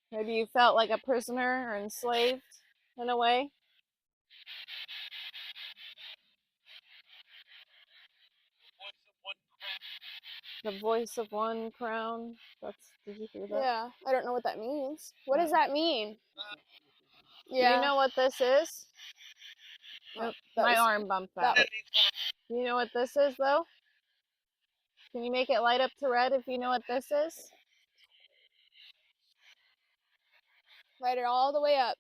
Maybe you felt like a prisoner or enslaved in a way? The voice of one crown. Did you hear that? Yeah, I don't know what that means. What does that mean? Do you know what this is? Oh, My arm bumped that. Do you know what this is, though? Can you make it light up to red if you know what this is? Light it all the way up.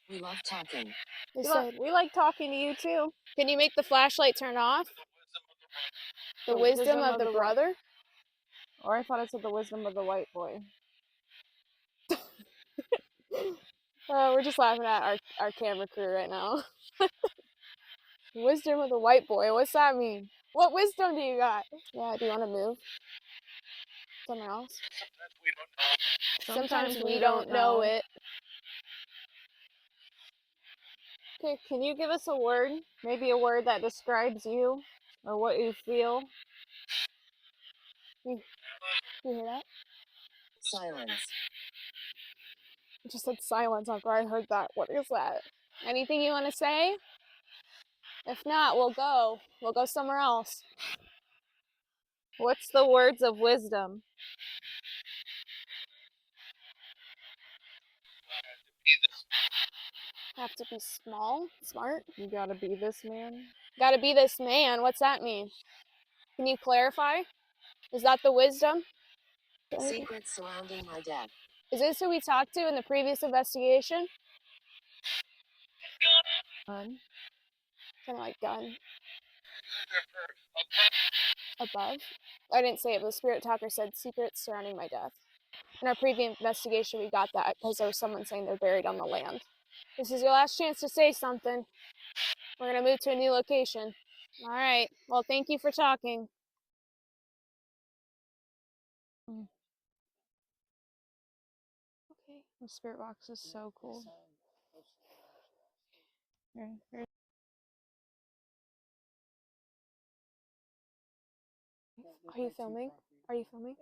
We love talking. They said, We like talking to you too. can you make the flashlight turn off? The wisdom of the brother? Or I thought it said the wisdom of the white boy. We're just laughing at our camera crew right now. Wisdom of the white boy. What's that mean? What wisdom do you got? Yeah, do you want to move? Somewhere else? Sometimes we don't know it. Okay, can you give us a word? Maybe a word that describes you or what you feel? You hear that? Silence. It just said silence after I heard that. What is that? Anything you want to say? If not, we'll go. We'll go somewhere else. What's the words of wisdom? Have to be small, smart. You gotta be this man. Gotta be this man. What's that mean? Can you clarify? Is that the wisdom? Secrets surrounding my death. Is this who we talked to in the previous investigation? Gun. Kind of like gun. Above? I didn't say it, but the spirit talker said secrets surrounding my death. In our previous investigation, we got that because there was someone saying they're buried on the land. This is your last chance to say something. We're going to move to a new location. All right. Well, thank you for talking. Okay. The spirit box is so cool. Here. Are you filming? Are you filming?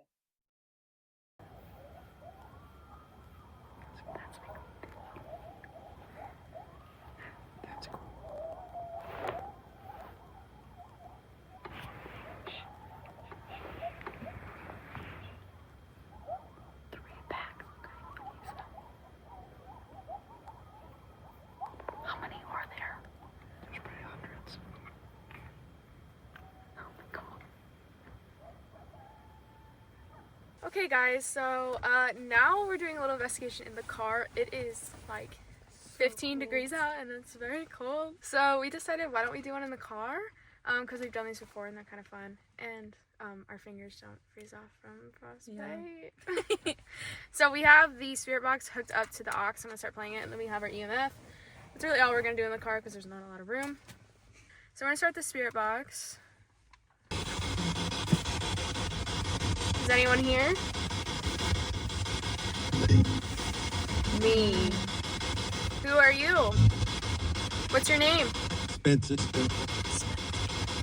That's cool. How many are there? There's probably hundreds. Oh my god. Okay, guys, so now we're doing a little investigation in the car. It is like 15 degrees out and it's very cold. So we decided, why don't we do one in the car? Because we've done these before and they're kind of fun. And our fingers don't freeze off from frostbite. Yeah. So we have the spirit box hooked up to the aux. I'm going to start playing it. And then we have our EMF. That's really all we're going to do in the car because there's not a lot of room. So we're going to start the spirit box. Is anyone here? Me. Who are you? What's your name? Spencer.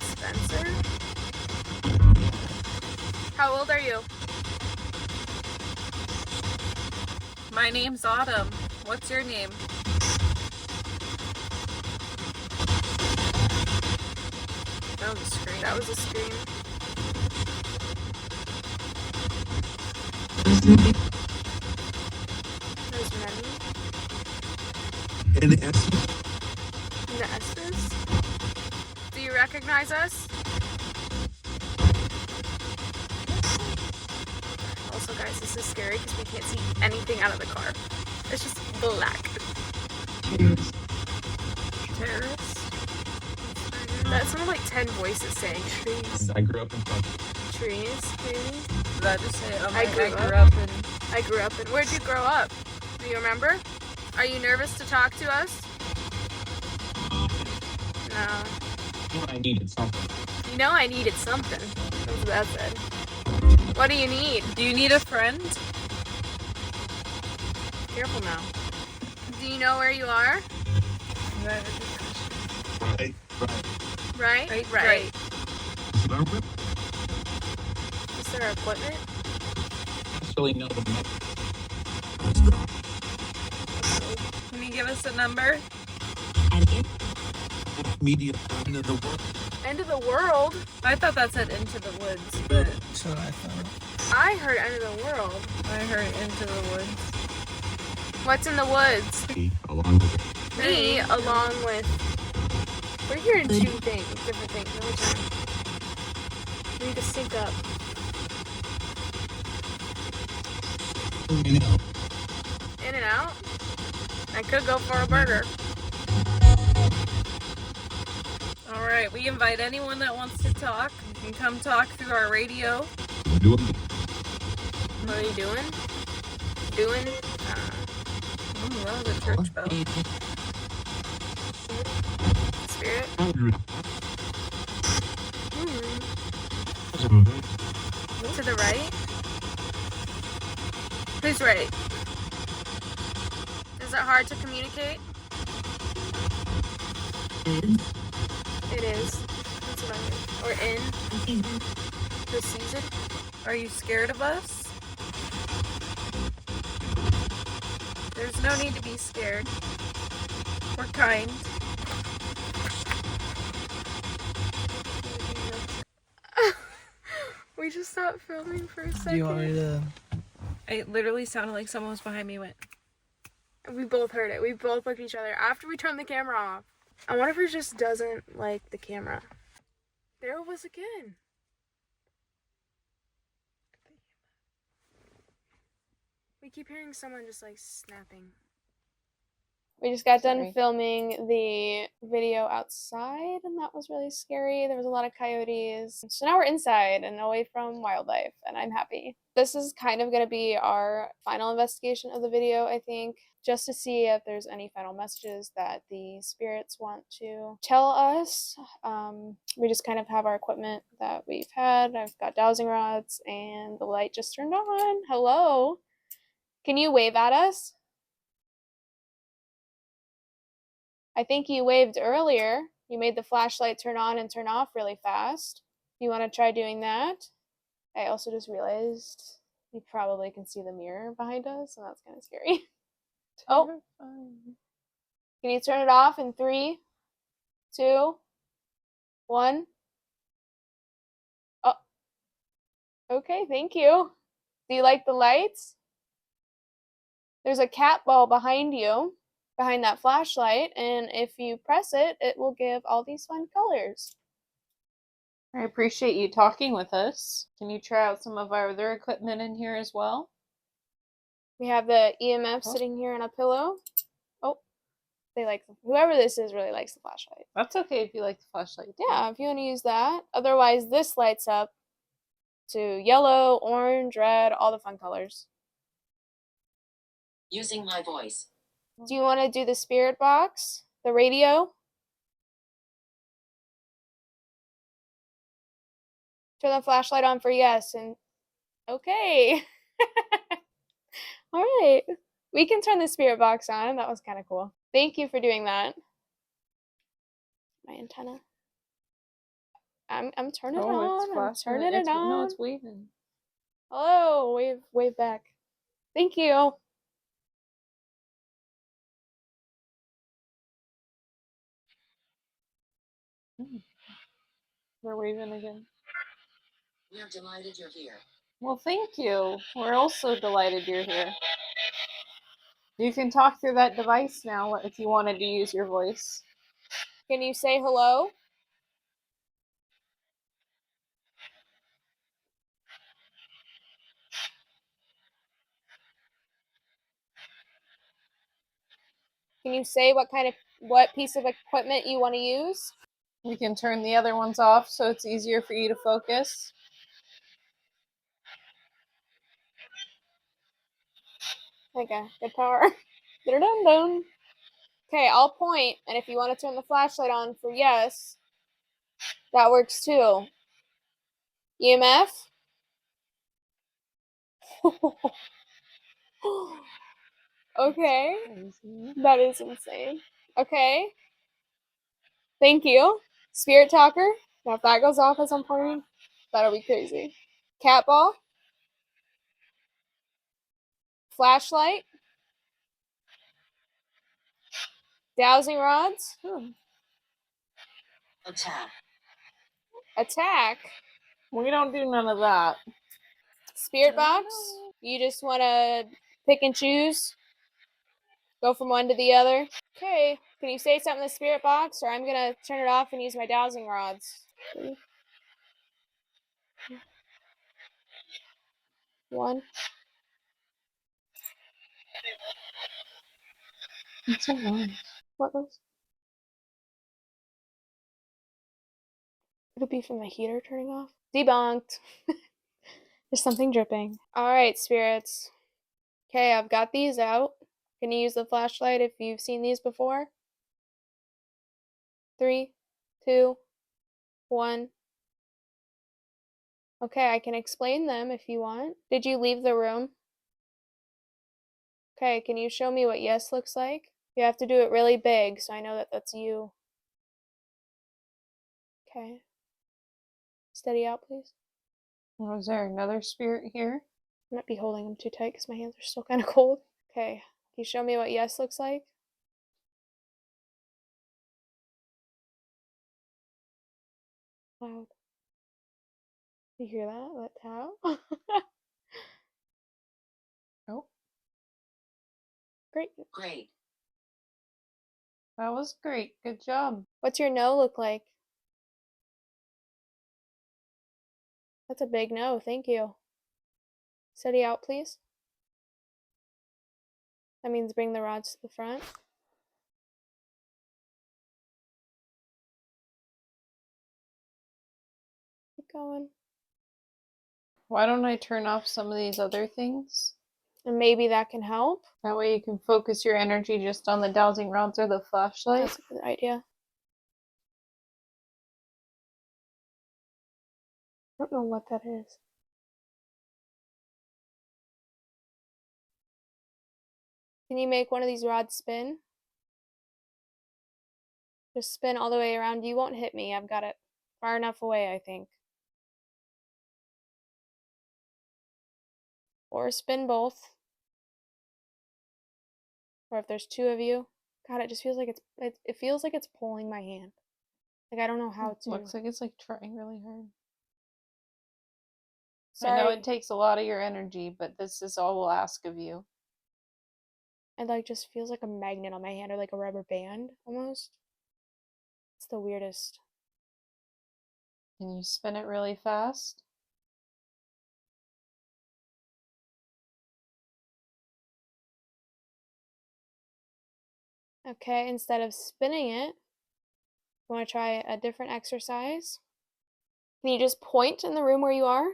Spencer? How old are you? My name's Autumn. What's your name? That was a scream. That was a scream. There's many. And S. In the S's? Do you recognize us? Also, guys, this is scary because we can't see anything out of the car. It's just black. Terrorists? That sounded like 10 voices saying trees. I grew up in Florida. Trees, maybe? Did I just say, I grew up in. Where'd you grow up? Do you remember? Are you nervous to talk to us? No. I needed something. You know I needed something. That's what that said. What do you need? Do you need a friend? Careful now. Do you know where you are? Right. Right? Right. Is it our whip? Is there equipment? Actually, no. The Can you give us a number? media end of the world. End of the world? I thought that said into the woods, but So I thought. I heard end of the world. I heard into the woods. What's in the woods? Along with it. Me, along with, we're hearing two things, different things every time. We need to sync up. In and out? I could go for a burger. All right, we invite anyone that wants to talk. You can come talk through our radio. What are you doing? Doing? That was a church bell. Spirit? To the right? Who's right? Is it hard to communicate? It is. That's what I mean. Or in. The season. Are you scared of us? There's no need to be scared. We're kind. We just stopped filming for a second. Do you want me to? It literally sounded like someone was behind me. Went. We both heard it. We both looked at each other after we turned the camera off. I wonder if it just doesn't like the camera. There it was again. We keep hearing someone just like snapping. We just got done filming the video outside, and that was really scary. There was a lot of coyotes. So now we're inside and away from wildlife, and I'm happy. This is kind of going to be our final investigation of the video, I think, just to see if there's any final messages that the spirits want to tell us. We just kind of have our equipment that we've had. I've got dowsing rods, and the light just turned on. Hello? Can you wave at us? I think you waved earlier. You made the flashlight turn on and turn off really fast. Do you want to try doing that? I also just realized you probably can see the mirror behind us, and that's kind of scary. Oh. Can you turn it off in 3, 2, 1? Oh. Okay, thank you. Do you like the lights? There's a cat ball behind you. Behind that flashlight, and if you press it, it will give all these fun colors. I appreciate you talking with us. Can you try out some of our other equipment in here as well? We have the EMF sitting here on a pillow. Oh, they like whoever this is really likes the flashlight. That's okay if you like the flashlight. Yeah, if you want to use that. Otherwise, this lights up to yellow, orange, red, all the fun colors. Using my voice. Do you want to do the spirit box? The radio? Turn the flashlight on for yes, and okay. All right. We can turn the spirit box on. That was kind of cool. Thank you for doing that. My antenna. I'm turning it on. I'm turning it on. No, it's waving. Hello, wave back. Thank you. We're waving again. We're delighted you're here. Well, thank you. We're also delighted you're here. You can talk through that device now if you wanted to use your voice. Can you say hello? Can you say what piece of equipment you want to use? We can turn the other ones off so it's easier for you to focus. Okay, good power. Dun-dun-dun. Okay, I'll point, and if you want to turn the flashlight on for yes, that works too. EMF? Okay. That is insane. Okay. Thank you. Spirit Talker. Now if that goes off as I'm pointing, that'll be crazy. Cat ball. Flashlight. Dowsing rods. Attack. Attack. We don't do none of that. Spirit box. You just want to pick and choose Go from one to the other. Okay. Can you say something in the spirit box, or I'm gonna turn it off and use my dowsing rods. 3, 1. What's that noise? What was? Could it be from the heater turning off? Debunked. There's something dripping. All right, spirits. Okay, I've got these out. Can you use the flashlight if you've seen these before? 3, 2, 1. Okay, I can explain them if you want. Did you leave the room? Okay, can you show me what yes looks like? You have to do it really big so I know that that's you. Okay. Steady out, please. Was there another spirit here? I might be holding them too tight because my hands are still kind of cold. Okay, can you show me what yes looks like? Loud. You hear that? That towel? Oh, Great. Great. that was great. Good job. What's your no look like? That's a big no, thank you. Steady out, please. That means bring the rods to the front. Keep going. Why don't I turn off some of these other things? And maybe that can help. That way you can focus your energy just on the dowsing rods or the flashlight. That's a good idea. I don't know what that is. Can you make one of these rods spin? Just spin all the way around. You won't hit me. I've got it far enough away, I think. Or spin both. Or if there's two of you. God, it just feels like it feels like it's pulling my hand. Like I don't know how to. Looks like it's like trying really hard. Sorry. I know it takes a lot of your energy, but this is all we'll ask of you. It like just feels like a magnet on my hand or like a rubber band almost. It's the weirdest. Can you spin it really fast? Okay, instead of spinning it, you want to try a different exercise? Can you just point in the room where you are?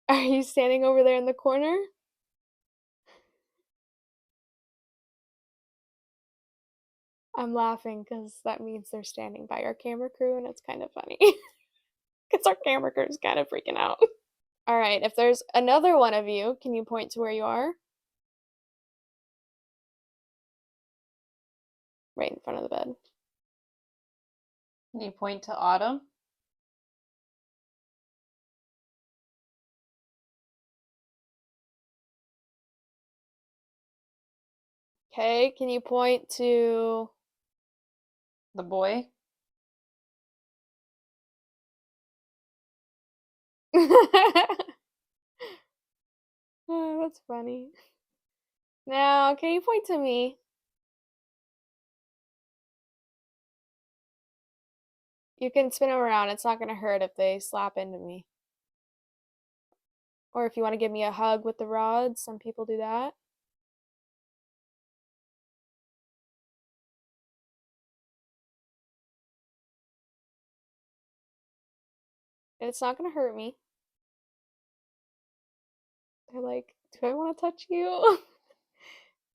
Are you standing over there in the corner? I'm laughing because that means they're standing by our camera crew and it's kind of funny. Because our camera crew is kind of freaking out. All right, if there's another one of you, can you point to where you are? Right in front of the bed. Can you point to Autumn? Okay, can you point to... The boy? Oh, that's funny. Now, can you point to me? You can spin them around. It's not going to hurt if they slap into me. Or if you want to give me a hug with the rods, some people do that. It's not going to hurt me. They're like, do I want to touch you?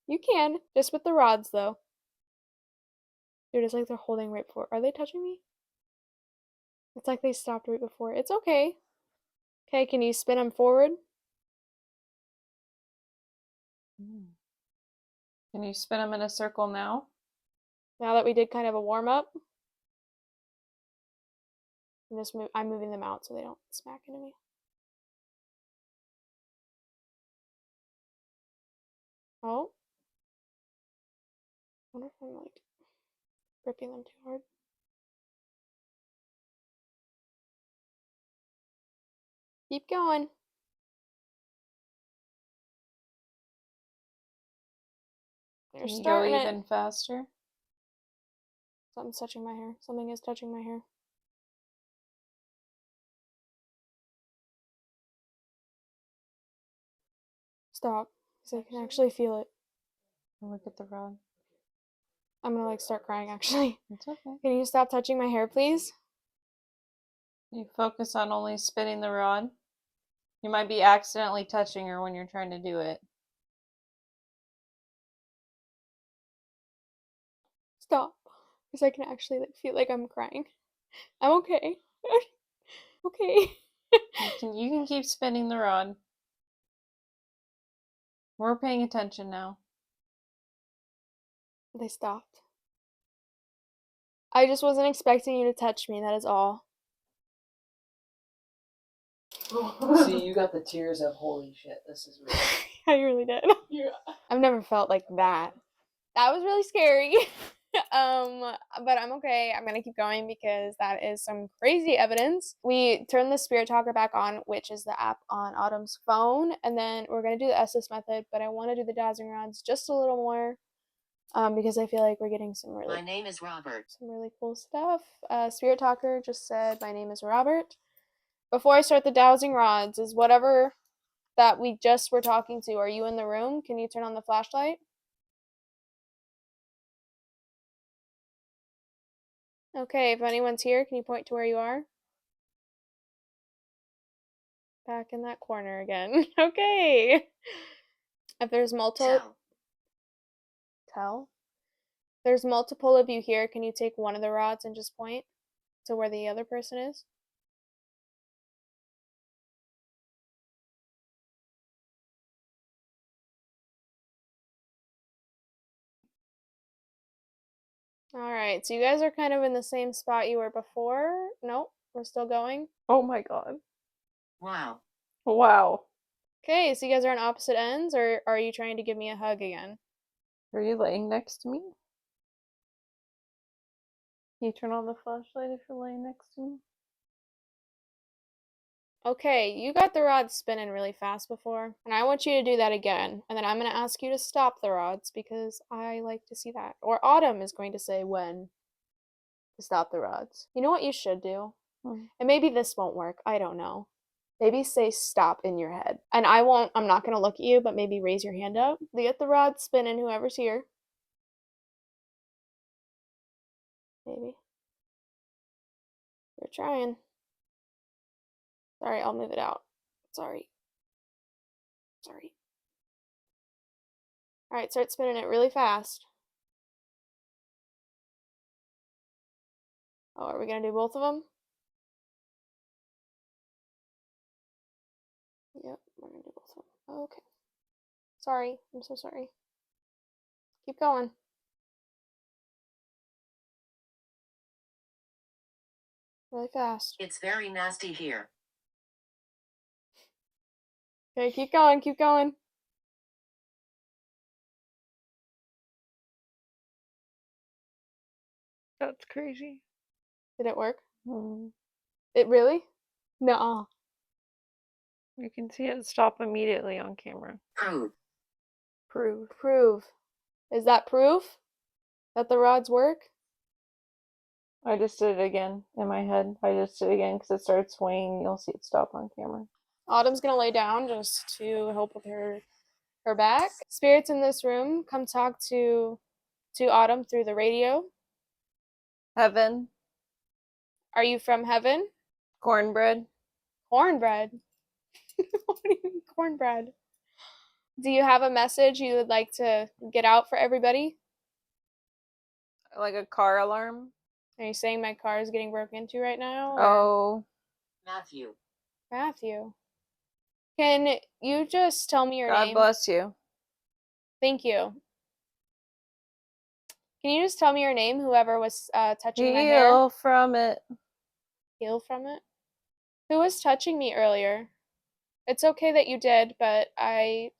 You can, just with the rods though. Dude, it's like they're holding right before. Are they touching me? It's like they stopped right before. It's okay. Okay, can you spin them forward? Can you spin them in a circle now? Now that we did kind of a warm up. I'm moving them out so they don't smack into me. Oh. I wonder if I'm like gripping them too hard. Keep going. You're Can you go starting it. even faster? Something's touching my hair. Something is touching my hair. Stop. Because I can actually feel it. Look at the rod. I'm gonna like start crying actually. It's okay. Can you stop touching my hair, please? You focus on only spinning the rod. You might be accidentally touching her when you're trying to do it. Stop. Because I can actually like feel like I'm crying. I'm okay. Okay. You can keep spinning the rod. We're paying attention now. They stopped. I just wasn't expecting you to touch me, that is all. See, you got the tears of holy shit. This is real. I really did. Yeah. I've never felt like that. That was really scary. But I'm okay. I'm gonna keep going because that is some crazy evidence. We turned the Spirit Talker back on, which is the app on Autumn's phone, and then we're gonna do the SS method, but I want to do the dowsing rods just a little more, because I feel like we're getting some My really name is Robert. cool stuff. Spirit Talker just said, "My name is Robert." Before I start the dowsing rods, is whatever that we just were talking to, are you in the room? Can you turn on the flashlight? Okay, if anyone's here, can you point to where you are? Back in that corner again. Okay. If there's multiple There's multiple of you here, can you take one of the rods and just point to where the other person is? Alright, so you guys are kind of in the same spot you were before. Nope, we're still going. Oh my god. Wow. Wow. Okay, so you guys are on opposite ends, or are you trying to give me a hug again? Are you laying next to me? Can you turn on the flashlight if you're laying next to me? Okay, you got the rods spinning really fast before, and I want you to do that again. And then I'm going to ask you to stop the rods because I like to see that. Or Autumn is going to say when to stop the rods. You know what you should do? And maybe this won't work. I don't know. Maybe say stop in your head. And I'm not going to look at you, but maybe raise your hand up. Get the rods spinning, whoever's here. Maybe. We're trying. Sorry, I'll move it out. Sorry. Alright, start spinning it really fast. Oh, are we gonna do both of them? Yep, we're gonna do both of them. Oh, okay. Sorry, I'm so sorry. Keep going. Really fast. It's very nasty here. Okay, keep going, keep going. That's crazy. Did it work? Mm. It really? No. You can see it stop immediately on camera. Prove. Prove. Is that proof that the rods work? I just did it again in my head. I just did it again because it started swaying. You'll see it stop on camera. Autumn's gonna lay down just to help with her back. Spirits in this room, come talk to Autumn through the radio. Heaven. Are you from heaven? Cornbread. Cornbread. What do you mean cornbread? Do you have a message you would like to get out for everybody? Like a car alarm. Are you saying my car is getting broken into right now? Or? Oh. Matthew. Matthew. Can you just tell me your God name? bless you. Thank you. Can you just tell me your name, whoever was touching my hair? Heal from it. Heal from it? Who was touching me earlier? It's okay that you did, but I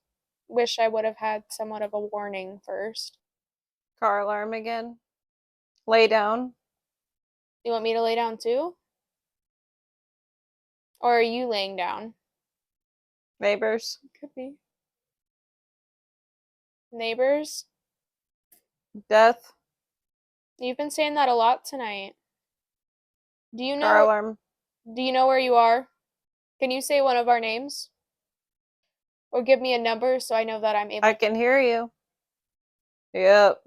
wish I would have had somewhat of a warning first. Car alarm again. Lay down. You want me to lay down too? Or are you laying down? Neighbors. Could be. Neighbors? Death. You've been saying that a lot tonight. Do you Car know alarm. do you know where you are? Can you say one of our names? Or give me a number so I know that I'm able I can hear you. Yep.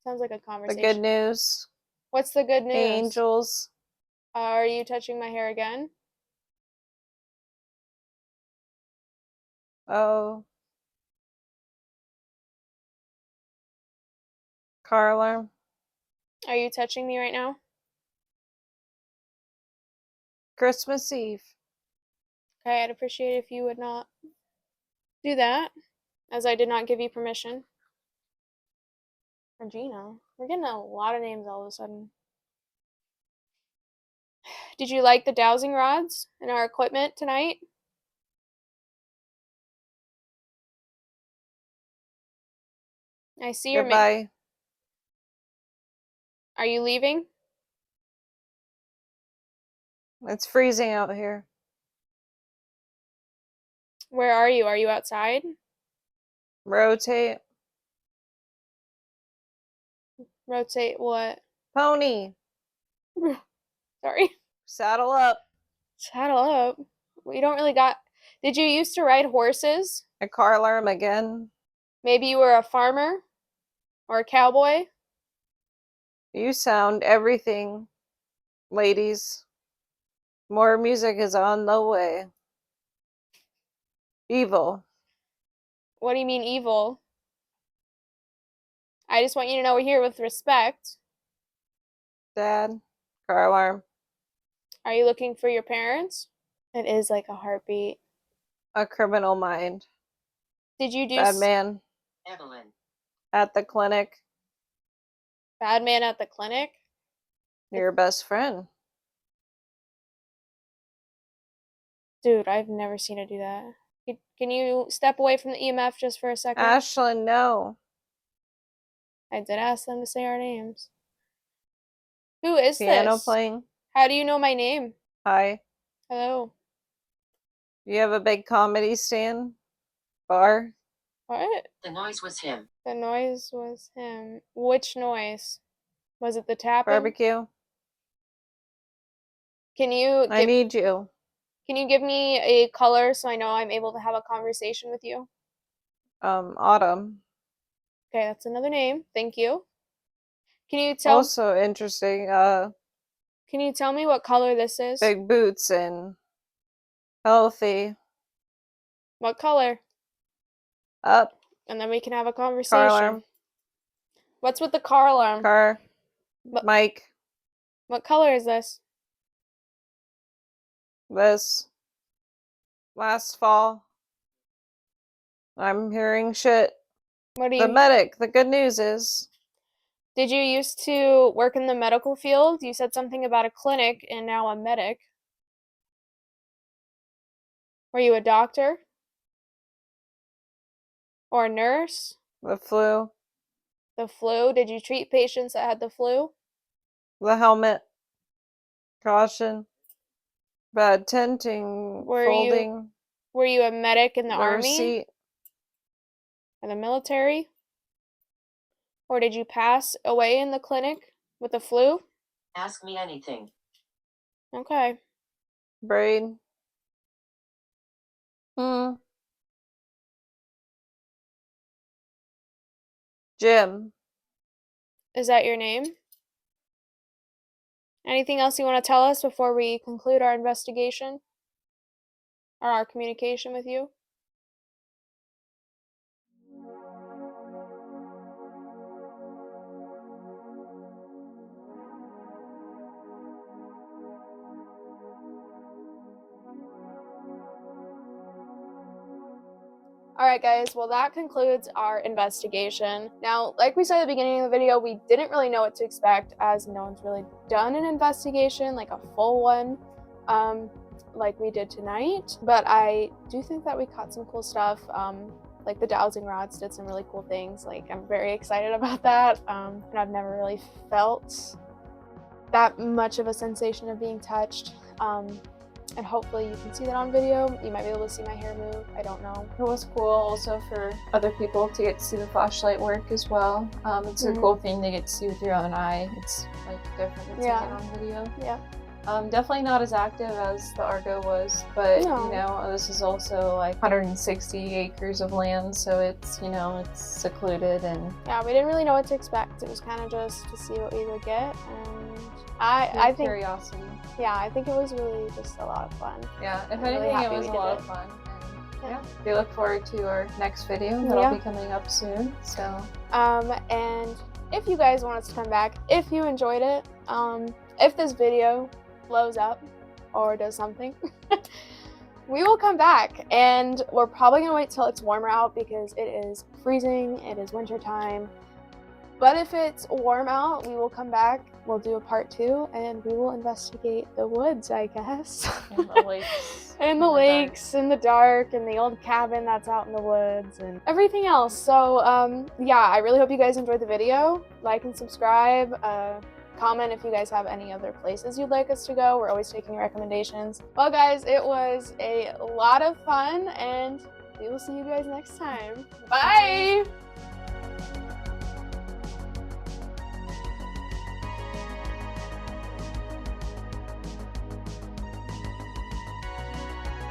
Sounds like a The conversation. good news. What's the good news? Angels. Are you touching my hair again? Oh. Car alarm. Are you touching me right now? Christmas Eve. Okay, I'd appreciate it if you would not do that, as I did not give you permission. Regina. We're getting a lot of names all of a sudden. Did you like the dowsing rods and our equipment tonight? I see your Goodbye. Are you leaving? It's freezing out here. Where are you? Are you outside? Rotate. Rotate what? Pony. Sorry. Saddle up. Saddle up. We don't really got. Did you used to ride horses? A car alarm again. Maybe you were a farmer or a cowboy? You sound everything, ladies. More music is on the way. Evil. What do you mean evil? I just want you to know we're here with respect. Dad. Car alarm. Are you looking for your parents? It is like a heartbeat. A criminal mind. Did you do Bad man. Evelyn. At the clinic. Bad man at the clinic? Your best friend. Dude, I've never seen it do that. Can you step away from the EMF just for a second? Ashlyn, no. I did ask them to say our names. Who is Piano this? playing. How do you know my name? Hi. Hello. You have a big comedy stand? Bar? What? The noise was him. The noise was him. Which noise? Was it the tapping? Barbecue? Can you I need you. Can you give me a color so I know I'm able to have a conversation with you? Autumn. Okay, that's another name. Thank you. Can you tell Also interesting. Can you tell me what color this is? Big boots and healthy. What color? Up. And then we can have a Car conversation. alarm. What's with the car alarm? Car. What- Mike. What color is this? This. Last fall. I'm hearing shit. What do The you medic. The good news is. Did you used to work in the medical field? You said something about a clinic and now a medic. Were you a doctor? Or a nurse? The flu. The flu? Did you treat patients that had the flu? The helmet. Caution. Bad tenting. Were Folding. Were you a medic in the army? Receipt. Or the military? Or did you pass away in the clinic with the flu? Ask me anything. Okay. Braid. Jim. Is that your name? Anything else you want to tell us before we conclude our investigation? Or our communication with you? Alright guys, well that concludes our investigation. Now, like we said at the beginning of the video, we didn't really know what to expect as no one's really done an investigation, like a full one, like we did tonight. But I do think that we caught some cool stuff, like the dowsing rods did some really cool things. Like I'm very excited about that, and I've never really felt that much of a sensation of being touched. And hopefully you can see that on video. You might be able to see my hair move. I don't know. It was cool also for other people to get to see the flashlight work as well. It's a cool thing to get to see with your own eye. It's like different than seeing it on video. Yeah. Definitely not as active as the Argo was, but No. you know, this is also like 160 acres of land, so it's, you know, it's secluded and Yeah, we didn't really know what to expect. It was kind of just to see what we would get, and I think curiosity. yeah, I think it was really just a lot of fun. Yeah, if I'm really anything, happy it was we a did lot it. of fun. And yeah, we look forward to our next video that'll be coming up soon. So And if you guys want us to come back, if you enjoyed it, if this video blows up or does something, we will come back, and we're probably gonna wait till it's warmer out because it is freezing, it is winter time. But if it's warm out, we will come back, we'll do a part 2, and we will investigate the woods, I guess. and the lakes. And the lakes in the dark, and the old cabin that's out in the woods, and everything else. So yeah, I really hope you guys enjoyed the video. Like and subscribe. Comment if you guys have any other places you'd like us to go. We're always taking recommendations. Well guys, it was a lot of fun, and we will see you guys next time. Bye!